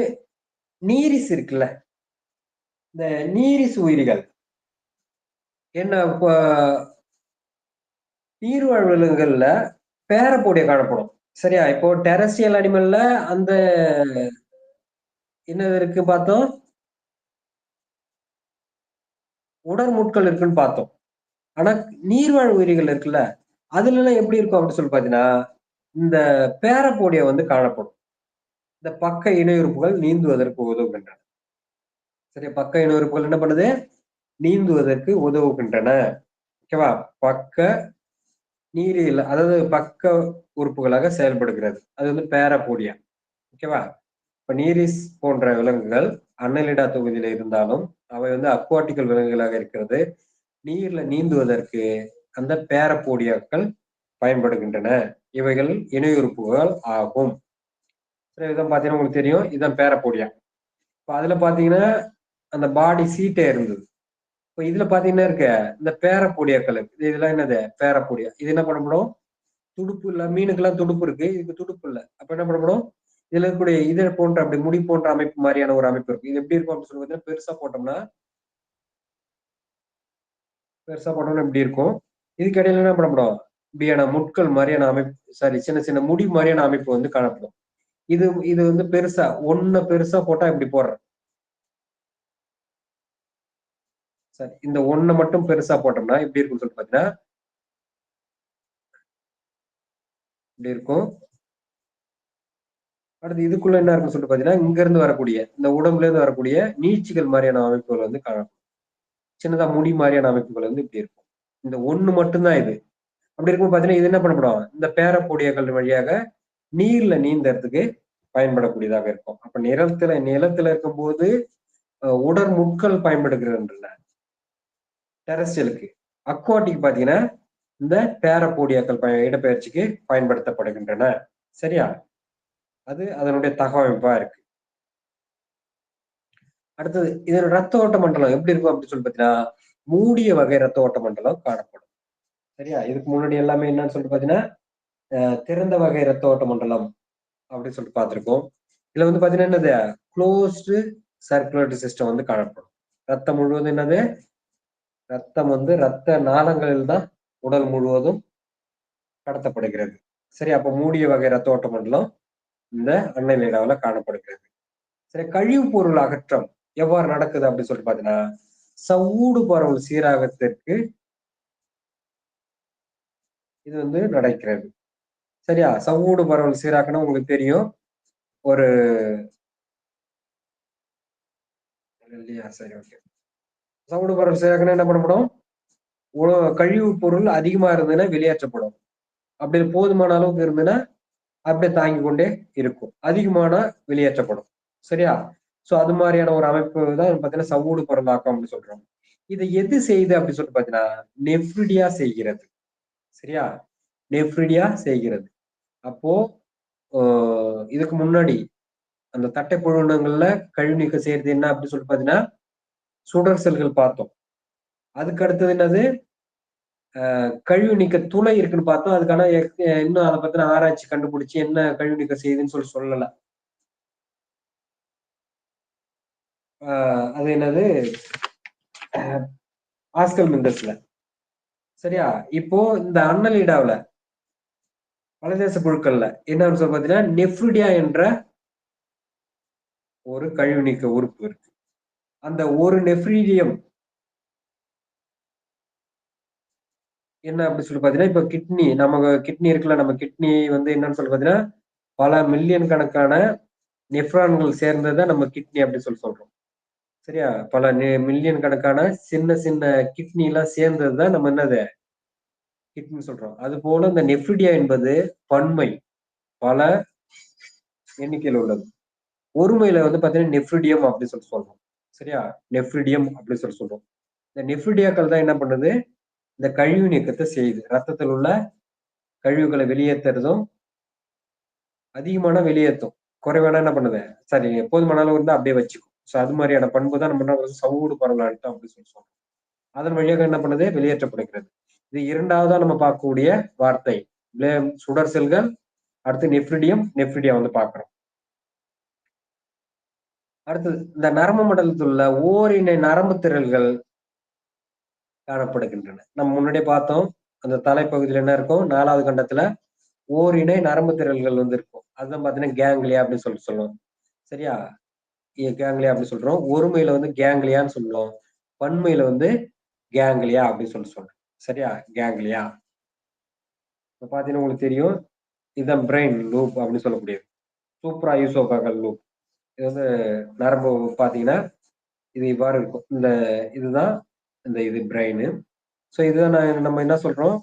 நீரிஸ் இருக்குல்ல, இந்த நீரிஸ் உயிரிகள் என்ன நீர்வாழ் விலங்குகள்ல பேரப்போடிய காணப்படும். சரியா? இப்போ டெரஸ்ட்ரியல் அனிமல்ல அந்த என்ன இருக்கு பார்த்தோம், உடற்முட்கள் இருக்குன்னு பார்த்தோம். ஆனா நீர்வாழ் உயிரிகள் இருக்குல்ல, அதுல எல்லாம் எப்படி இருக்கும் அப்படின்னு சொல்லி பாத்தீங்கன்னா, இந்த பேரப்போடிய வந்து காணப்படும். இந்த பக்க இணையுறுப்புகள் நீந்துவதற்கு உதவுகின்றன. சரி, பக்க இணையுறுப்புகள் என்ன பண்ணுது? நீந்துவதற்கு உதவுகின்றன. ஓகேவா? பக்க நீரியல், அதாவது பக்க உறுப்புகளாக செயல்படுகிறது. அது வந்து பேரப்போடியா. ஓகேவா? இப்ப நீரிஸ் போன்ற விலங்குகள் அன்னலிடா தொகுதியில இருந்தாலும் அவை வந்து அக்வாட்டிக்கல் விலங்குகளாக இருக்கிறது. நீர்ல நீந்துவதற்கு அந்த பேரப்போடியாக்கள் பயன்படுகின்றன. இவைகள் இணையுறுப்புகள் ஆகும். இதான் பாத்தீங்கன்னா உங்களுக்கு தெரியும், இதான் பேரப்போடியா. இப்ப அதுல பாத்தீங்கன்னா அந்த பாடி சீட்டே இருந்தது. இப்ப இதுல பாத்தீங்கன்னா இருக்க இந்த பேரப்போடியாக்கள் இருக்கு. இதெல்லாம் என்னது? பேரப்போடியா. இது என்ன பண்ணப்படும்? துடுப்பு இல்ல, மீனுக்கெல்லாம் துடுப்பு இருக்கு, இதுக்கு துடுப்பு இல்ல. அப்ப என்ன பண்ணப்படும்? இதுல இருக்கக்கூடிய இதழ் போன்ற அப்படி முடி போன்ற அமைப்பு மாதிரியான ஒரு அமைப்பு இருக்கு. இது எப்படி இருக்கும் அப்படின்னு சொல்லி பார்த்தீங்கன்னா, பெருசா போட்டோம்னா இப்படி இருக்கும். இதுக்கு இடையில என்ன பண்ணப்படும்? இப்படியான முட்கள் மாதிரியான அமைப்பு, சாரி, சின்ன சின்ன முடி மாதிரியான அமைப்பு வந்து காணப்படும். இது இது வந்து பெருசா பெருசா போட்டா இப்படி போடுறேன். சரி, இந்த ஒண்ணை மட்டும் பெருசா போட்டோம்னா இப்படி இருக்கும்னு சொல்லி பாத்தீங்கன்னா இப்படி இருக்கும். அடுத்து இதுக்குள்ள என்ன இருக்குன்னு சொல்லிட்டு பாத்தீங்கன்னா, இங்க இருந்து வரக்கூடிய இந்த உடம்புல இருந்து வரக்கூடிய நீட்சிகள் மாதிரியான அமைப்புகள் வந்து காணப்படும். சின்னதா முடி மாதிரியான அமைப்புகள் வந்து இப்படி இருக்கும். இந்த ஒண்ணு மட்டும்தான் இது. அப்படி இருக்கும் பாத்தீங்கன்னா, இது என்ன பண்ணப்படும்? இந்த பேரப்போடியங்கள் வழியாக நீர்ல நீந்தறதுக்கு பயன்படக்கூடியதாக இருக்கும். அப்ப நிலத்துல இருக்கும்போது உடற் முட்கள் பயன்படுகிறதுல டெரஸ்ட்ரியலுக்கு. அக்வாட்டிக் பாத்தீங்கன்னா இந்த பேரப்போடியாக்கள் இடப்பெயர்ச்சிக்கு பயன்படுத்தப்படுகின்றன. சரியா? அது அதனுடைய தகவமைப்பா இருக்கு. அடுத்தது இதோட ரத்த ஓட்ட மண்டலம் எப்படி இருக்கும் அப்படின்னு சொல்லி பாத்தீங்கன்னா, மூடிய வகை ரத்த ஓட்ட மண்டலம் காணப்படும். சரியா? இதுக்கு முன்னாடி எல்லாமே என்னன்னு சொல்லிட்டு பாத்தீங்கன்னா, திறந்த வகை ரத்த ஓட்ட மண்டலம் அப்படின்னு சொல்லிட்டு பார்த்திருக்கோம். இதுல வந்து பாத்தீங்கன்னா என்னது? க்ளோஸ்டு சர்க்குலேட்டரி சிஸ்டம் வந்து காணப்படும். ரத்தம் முழுவதும் என்னது? ரத்தம் வந்து ரத்த நாளங்களில் தான் உடல் முழுவதும் கடத்தப்படுகிறது. சரி, அப்ப மூடிய வகை ரத்த ஓட்ட மண்டலம் இந்த அன்னலிடாவுல காணப்படுகிறது. சரி, கழிவு பொருள் அகற்றம் எவ்வாறு நடக்குது அப்படின்னு சொல்லிட்டு பாத்தீங்கன்னா, சவ்வூடு பரவல் சீராகத்திற்கு இது வந்து நடக்கிறது. சரியா? சவ்வூடு பரவல் சீராக்கணும் உங்களுக்கு தெரியும். ஒரு இல்லையா? சரி, ஓகே. சவ்வூடு பரவல் சீராக்கணும் என்ன பண்ணப்படும்? கழிவு பொருள் அதிகமா இருந்ததுன்னா வெளியேற்றப்படும். அப்படி போதுமான அளவுக்கு இருந்ததுன்னா அப்படியே தாங்கி கொண்டே இருக்கும். அதிகமானா வெளியேற்றப்படும். சரியா? சோ அது மாதிரியான ஒரு அமைப்பு தான் பாத்தீங்கன்னா சவ்வூடு பரவலாக்கம் அப்படின்னு சொல்றோம். இதை எது செய்யுது அப்படின்னு சொல்லிட்டு பாத்தீங்கன்னா, நெஃப்ரிடியா செய்கிறது. சரியா? நெஃப்ரிடியா செய்கிறது. அப்போ இதுக்கு முன்னாடி அந்த தட்டை புழுவினங்கள்ல கழிவு நீக்கம் செய்யறது என்ன அப்படின்னு சொல்லிட்டு பாத்தீங்கன்னா, சுடர் செல்கள் பார்த்தோம். அதுக்கு அடுத்தது என்னது? கழிவு நீக்க துளை இருக்குன்னு பார்த்தோம். அதுக்கான இன்னும் அதை பத்தின ஆராய்ச்சி கண்டுபிடிச்சு என்ன கழிவு நீக்கம் செய்யுதுன்னு சொல்லல. அது என்னது? ஆஸ்கல் மெண்டஸ்ல. சரியா? இப்போ இந்த அன்னலீடாவுல வலதேச புழுக்கள்ல என்னன்னு சொல்லி பாத்தீங்கன்னா, நெஃப்ரிடியா என்ற ஒரு கழிவு நீக்க உறுப்பு இருக்கு. அந்த ஒரு நெஃப்ரிடியம் என்ன அப்படி சொல்லி பாத்தீங்கன்னா, இப்ப கிட்னி, நம்ம கிட்னி இருக்குல்ல, நம்ம கிட்னி வந்து என்னன்னு சொல்லி பாத்தீங்கன்னா, பல மில்லியன் கணக்கான நெஃப்ரான்கள் சேர்ந்ததை நம்ம கிட்னி அப்படின்னு சொல்றோம். சரியா? பல மில்லியன் கணக்கான சின்ன சின்ன கிட்னி எல்லாம் சேர்ந்ததுதான் நம்ம என்னது கிட்னி சொல்றோம். அது போல இந்த நெஃப்ரிடியா என்பது பன்மை, பல எண்ணிக்கையில் உள்ளது. ஒருமையில வந்து பாத்தீங்கன்னா நெஃப்ரிடியம் அப்படின்னு சொல்றோம். சரியா? நெஃப்ரிடியம் அப்படின்னு சொல்றோம். இந்த நெஃப்ரிடியாக்கள் தான் என்ன பண்ணுது? இந்த கழிவு நீக்கத்தை செய்யுது. ரத்தத்தில் உள்ள கழிவுகளை வெளியேற்றுறதும், அதிகமான வெளியேற்றும், குறைவான என்ன பண்ணுது? சரி, போதுமான அளவு இருந்தா அப்படியே வச்சுக்கும். சோ அது மாதிரியான பண்பு தான் நம்ம சவ்வூடு பரவல் அழுத்தம் அப்படின்னு சொல்றோம். அதன் வழியாக என்ன பண்ணுது, வெளியேற்றப்படுகிறது. இது இரண்டாவதா நம்ம பார்க்கக்கூடிய வார்த்தை. சுடர் செல்கள், அடுத்து நெஃப்ரிடியம் வந்து பார்க்கிறோம். அடுத்தது இந்த நரம்பு மண்டலத்தில் உள்ள ஓரினை நரம்பு திரள்கள் காணப்படுகின்றன. நம்ம முன்னாடியே பார்த்தோம், அந்த தலைப்பகுதியில் என்ன இருக்கும், 4வது கண்டத்துல ஓரினை நரம்பு திரள்கள் வந்து இருக்கும். அதுதான் பாத்தீங்கன்னா கேங்லியா அப்படின்னு சொல்லுவோம். சரியா, கேங்லியா அப்படின்னு சொல்றோம். ஒருமையில வந்து கேங்லியான்னு சொல்லுவோம், பன்மையில வந்து கேங்லியா அப்படின்னு சொல்றோம். சரியா, கேங்லியா. இப்ப பாத்தீங்கன்னா உங்களுக்கு தெரியும், இதுதான் பிரெயின் லூப் அப்படின்னு சொல்லக்கூடியது. சூப்ரா யூசோபகல் லூப். இது வந்து நரம்பு பாத்தீங்கன்னா இது இவ்வாறு இருக்கும். இதுதான் இது பிரெயின். ஸோ இதுதான் நம்ம என்ன சொல்றோம்,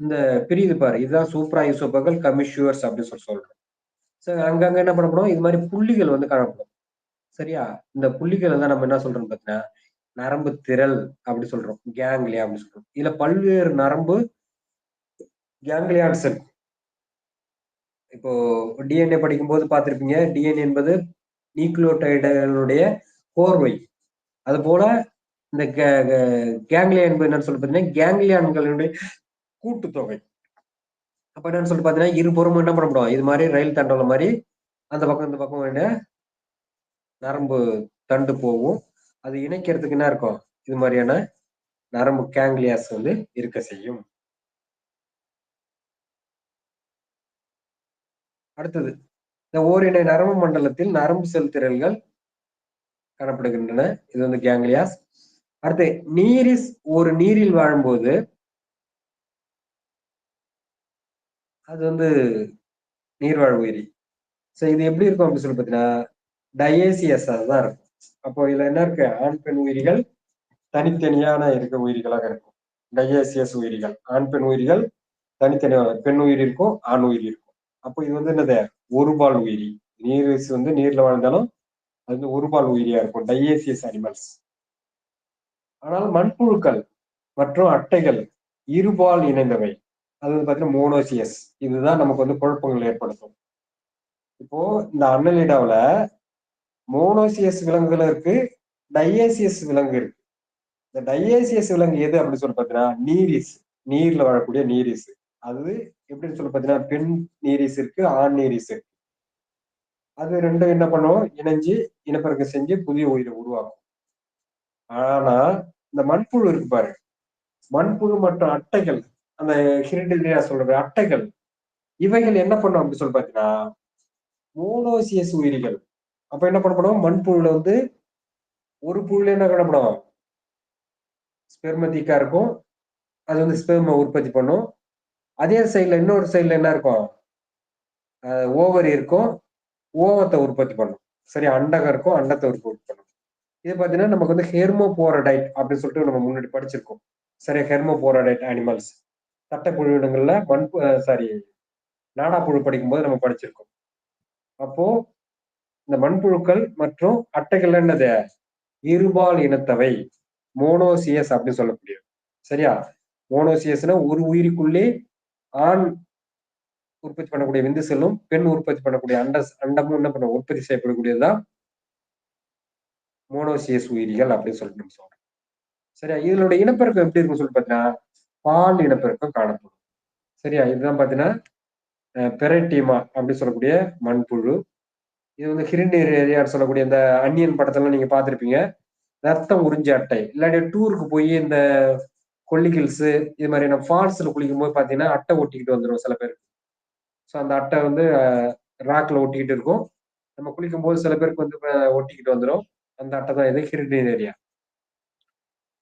இந்த பிரியுது பாரு, இதுதான் சூப்ரா யூசோபகல் கமிஷ்யூர்ஸ் அப்படின்னு சொல்றோம். ஸோ அங்கங்க என்ன பண்ணப்படும், இது மாதிரி புள்ளிகள் வந்து காணப்படும். சரியா, இந்த புள்ளிகள் தான் நம்ம என்ன சொல்றோம் பார்த்தீங்கன்னா நரம்பு திரள் அப்படி சொல்றோம், கேங்லியா அப்படி சொல்றோம். இதுல பல்வேறு நரம்பு கேங்லியான்ஸ் இருக்கும். இப்போ டிஎன்ஏ படிக்கும்போது பார்த்திருப்பீங்க, டிஎன்ஏ என்பது நியூக்ளியோடைடுகளுடைய கோர்வை. அது போல இந்த கேங்லியா என்பது என்னன்னு சொல்லி பார்த்தீங்கன்னா கேங்லியான்களுடைய கூட்டுத்தொகை. அப்ப என்னன்னு சொல்லி பார்த்தீங்கன்னா இருபுறமும் என்ன பண்ண முடியும், இது மாதிரி ரயில் தண்டோல மாதிரி அந்த பக்கம் இந்த பக்கம் என்ன நரம்பு தண்டு போகும். அது இணைக்கிறதுக்கு என்ன இருக்கும், இது மாதிரியான நரம்பு கேங்லியாஸ் வந்து இருக்க செய்யும். அடுத்தது இந்த ஓரினை நரம்பு மண்டலத்தில் நரம்பு செல் திரள்கள் காணப்படுகின்றன. இது வந்து கேங்லியாஸ். அடுத்து நீரிஸ் ஒரு நீரில் வாழும்போது அது வந்து நீர்வாழ் உயிரி. ஸோ இது எப்படி இருக்கும் அப்படின்னு சொல்லி பார்த்தீங்கன்னா டயேசியஸ் தான் இருக்கும். அப்போ இதுல என்ன இருக்கு, ஆண் பெண் உயிரிகள் தனித்தனியான இருக்க உயிரிகளாக இருக்கும். டயேசியஸ் உயிரிகள், ஆண் பெண் உயிரிகள் தனித்தனியான, பெண் உயிர் இருக்கும், ஆண் உயிர் இருக்கும். அப்போ இது வந்து என்னது, ஒருபால் உயிரி. நீரிஸ் வந்து நீர்ல வாழ்ந்தாலும் அது வந்து ஒருபால் உயிரியா இருக்கும், டயேசியஸ் அனிமல்ஸ். ஆனால் மண்புழுக்கள் மற்றும் அட்டைகள் இருபால் இணைந்தவை, அது வந்து பாத்தீங்கன்னா மோனோசியஸ். இதுதான் நமக்கு வந்து குழப்பங்கள் ஏற்படுத்தும். இப்போ இந்த அன்னலிடாவில மோனோசியஸ் விலங்குகள் இருக்கு, டையேசியஸ் விலங்கு இருக்கு. இந்த டையேசியஸ் விலங்கு எது அப்படின்னு சொல்லி பாத்தீங்கன்னா நீரிஸ், நீர்ல வாழக்கூடிய நீரிஸ். அது எப்படின்னு சொல்லி பாத்தீங்கன்னா பெண் நீரிஸ் இருக்கு, ஆண் நீரிஸ் இருக்கு. அது ரெண்டும் என்ன பண்ணும், இணைஞ்சு இனப்பெருக்கம் செஞ்சு புதிய உயிரை உருவாக்கும். ஆனா இந்த மண்புழு இருக்கு பாரு, மண்புழு மற்றும் அட்டைகள், அந்த ஹிரிடிலியா சொல்ற அட்டைகள், இவைகள் என்ன பண்ணும் அப்படின்னு சொல்லி பாத்தீங்கன்னா மோனோசியஸ் உயிரிகள். அப்ப என்ன பண்ணப்படும், மண்புழுல வந்து ஒரு புழுல என்ன காணப்படும், ஸ்பெர்மதிக்கா இருக்கும், அது வந்து ஸ்பெர்ம உற்பத்தி பண்ணும். அதே சைட்ல இன்னொரு சைட்ல என்ன இருக்கும், ஓவரி இருக்கும், ஓவத்தை உற்பத்தி பண்ணும். சரி, அண்டகம் இருக்கும், அண்டத்தை உற்பத்தி பண்ணும். இது பாத்தீங்கன்னா நமக்கு வந்து ஹெர்மோபோரடைட் அப்படின்னு சொல்லிட்டு நம்ம முன்னாடி படிச்சிருக்கோம். சரி, ஹெர்மோபோரடைட் அனிமல்ஸ் தட்டைப்புழு இனங்கள்ல நாடாப்புழு படிக்கும்போது நம்ம படிச்சிருக்கோம். அப்போ இந்த மண்புழுக்கள் மற்றும் அட்டைகள் என்னது, இருபால் இனத்தவை, மோனோசியஸ் அப்படின்னு சொல்லக்கூடியது. சரியா, மோனோசியஸ்னா ஒரு உயிருக்குள்ளே ஆண் உற்பத்தி பண்ணக்கூடிய விந்து செல்லும், பெண் உற்பத்தி பண்ணக்கூடிய அண்டமும் என்ன பண்ண உற்பத்தி செய்யப்படக்கூடியதுதான் மோனோசியஸ் உயிரிகள் அப்படின்னு சொல்லிட்டு நம்ம சொல்றோம். சரியா, இதனுடைய இனப்பெருக்கம் எப்படி இருக்குன்னு சொல்லி பார்த்தீங்கன்னா பால் இனப்பெருக்கம் காணப்படும். சரியா, இதுதான் பாத்தீங்கன்னா பெரட்டிமா அப்படின்னு சொல்லக்கூடிய மண்புழு. இது வந்து ஹிரிண்டேரியான்னு சொல்லக்கூடிய இந்த அன்னியன் படத்துல நீங்க பார்த்திருப்பீங்க, ரத்தம் உறிஞ்சி அட்டை. இல்லாட்டி டூருக்கு போய் இந்த கொல்லி ஹில்ஸ் இது மாதிரி நம்ம ஃபால்ஸ்ல குளிக்கும் போது பாத்தீங்கன்னா அட்டை ஒட்டிக்கிட்டு வந்துடும் சில பேருக்கு. ஸோ அந்த அட்டை வந்து ராக்ல ஒட்டிக்கிட்டு இருக்கும். நம்ம குளிக்கும் போது சில பேருக்கு வந்து ஒட்டிக்கிட்டு வந்துடும். அந்த அட்டை தான் இது ஹிரிண்டேரியா.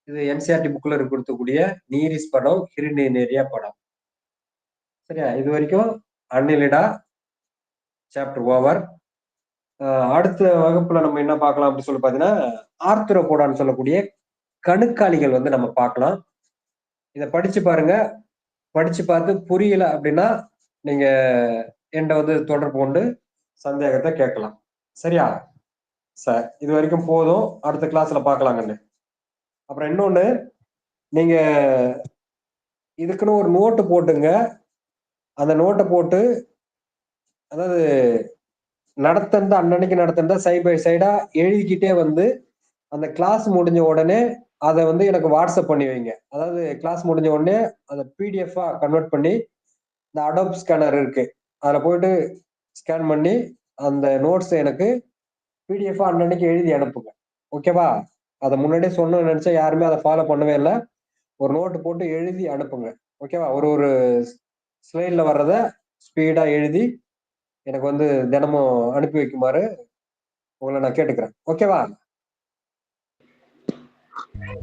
இது என்சிஆர்டி புக்ல கொடுக்கக்கூடிய நீரிஸ் படம், ஹிரிண்டேரியா படம். சரியா, இது வரைக்கும் அன்னிலிடா சாப்டர் ஓவர். அடுத்த வகுப்புல நம்ம என்ன பார்க்கலாம் அப்படின்னு சொல்லி பாத்தீங்கன்னா ஆர்த்ரோபோடான்னு சொல்லக்கூடிய கணுக்காலிகள் வந்து நம்ம பார்க்கலாம். இதை படிச்சு பாருங்க. படிச்சு பார்த்து புரியல அப்படின்னா நீங்க என்கிட்ட வந்து தொடர்பு கொண்டு சந்தேகத்தை கேட்கலாம். சரியா சார், இது வரைக்கும் போதும், அடுத்த கிளாஸ்ல பார்க்கலாங்கன்னு. அப்புறம் இன்னொன்னு, நீங்க இதுக்குன்னு ஒரு நோட்டு போட்டுங்க. அந்த நோட்டை போட்டு, அதாவது நடத்தந்த அன்னன்னைக்கு நடத்தந்த சைட் பை சைடா எழுதிக்கிட்டே வந்து அந்த கிளாஸ் முடிஞ்ச உடனே அதை வந்து எனக்கு வாட்ஸ்அப் பண்ணி வைங்க. அதாவது கிளாஸ் முடிஞ்ச உடனே அதை பிடிஎஃபா கன்வெர்ட் பண்ணி இந்த அடோப் ஸ்கேனர் இருக்கு, அதில் போயிட்டு ஸ்கேன் பண்ணி அந்த நோட்ஸை எனக்கு பிடிஎஃபா அன்னன்னைக்கு எழுதி அனுப்புங்க. ஓகேவா? அதை முன்னாடியே சொன்னோம்னு நினைச்சா யாருமே அதை ஃபாலோ பண்ணவே இல்லை. ஒரு நோட்டு போட்டு எழுதி அனுப்புங்க. ஓகேவா? ஒரு ஒரு ஸ்லைட்ல வர்றத ஸ்பீடா எழுதி எனக்கு வந்து தினமும் அனுப்பி வைக்குமாறு உங்களை நான் கேட்டுக்கிறேன். ஓகேவா?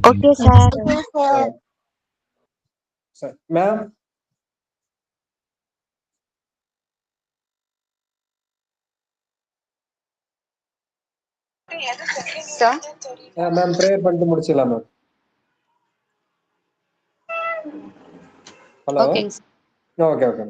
Okay sir. Ma'am, ma'am prayer பண்ணிட்டு முடிச்சிடலாம் மேம். ஹலோ. Okay okay.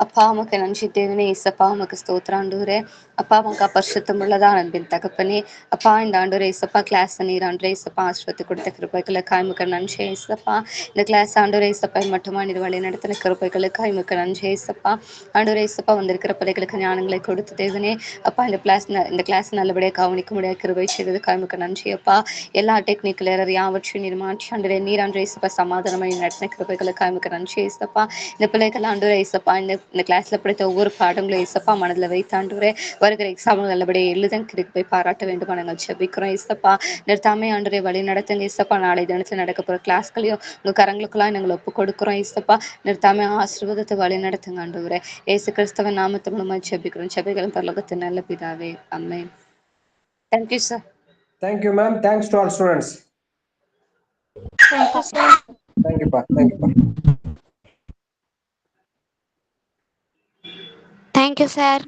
அப்பா உமக்கு நன்றி தேவனே, ஏசப்பா உமக்கு ஸ்தோத்திரம் ஆண்டவரே. அப்பா உமக்கு பரிசுத்தமுள்ளதா அன்பின் தகப்பனே. அப்பா இந்த ஆண்டவரே ஏசப்பா கிளாஸ் நீர் ஆண்டவரே ஏசப்பா ஆசீர்வாதத்தை கொடுத்த கிருபைகளுக்காய் உமக்கு நன்றி ஏசப்பா. இந்த கிளாஸ் ஆண்டவரே ஏசப்பா மட்டுமா நீர் வழி நடத்தின கிருபைகளுக்காய் உமக்கு நன்றி ஏசப்பா. ஆண்டவரே ஏசப்பா வந்திருக்கிற பிள்ளைகளுக்கு ஞானங்களை கொடுத்து தேவனே அப்பா இந்த கிளாஸ் நல்லபடியாக கவனிக்க முடியாத கிருபை செய்ததுக்காய் உமக்கு நன்றி அப்பா. எல்லா டெக்னிக்கல் எரர் யாவற்றையும் நீர் மாற்றி ஆண்டவரே நீர் ஆண்டவரே ஏசப்பா சமாதானமாக நடத்தின கிருபைகளுக்காய் உமக்கு நன்றி ஏசப்பா. இந்த பிள்ளைகள் ஆண்டவரே ஏசப்பா இந்த கிளாஸ்ல படித்த ஒவ்வொரு பாடங்களும் ஏசப்பா மனதில் வைத்தாண்டவரே வருகிற எக்ஸாம்கள் நல்லபடியாக எழுதன் கிருபை பாராட்ட வேண்டும் நாங்கள் ஜெபிக்கிறோம் ஏசப்பா. நிறுத்தாமே ஆண்டவரே வழி நடத்துங்க ஏசப்பா. நாளை தினத்தில் நடக்க போகிற கிளாஸ்களையும் உங்கள் கரங்களுக்குலாம் நாங்கள் ஒப்பு கொடுக்குறோம் ஏசப்பா. நிறுத்தாமே ஆசீர்வாதத்தை வழி நடத்துங்க ஆண்டவரே. ஏசு கிறிஸ்தவ நாமத்து மூலமாக ஜெபிக்கிறோம். ஜெபிகளும் பரலோகத்தின் நல்ல பிதாவே, ஆமென். Thank you sir. Thank you ma'am. Thanks to all students. தேங்க்யூப்பா. Thank you sir.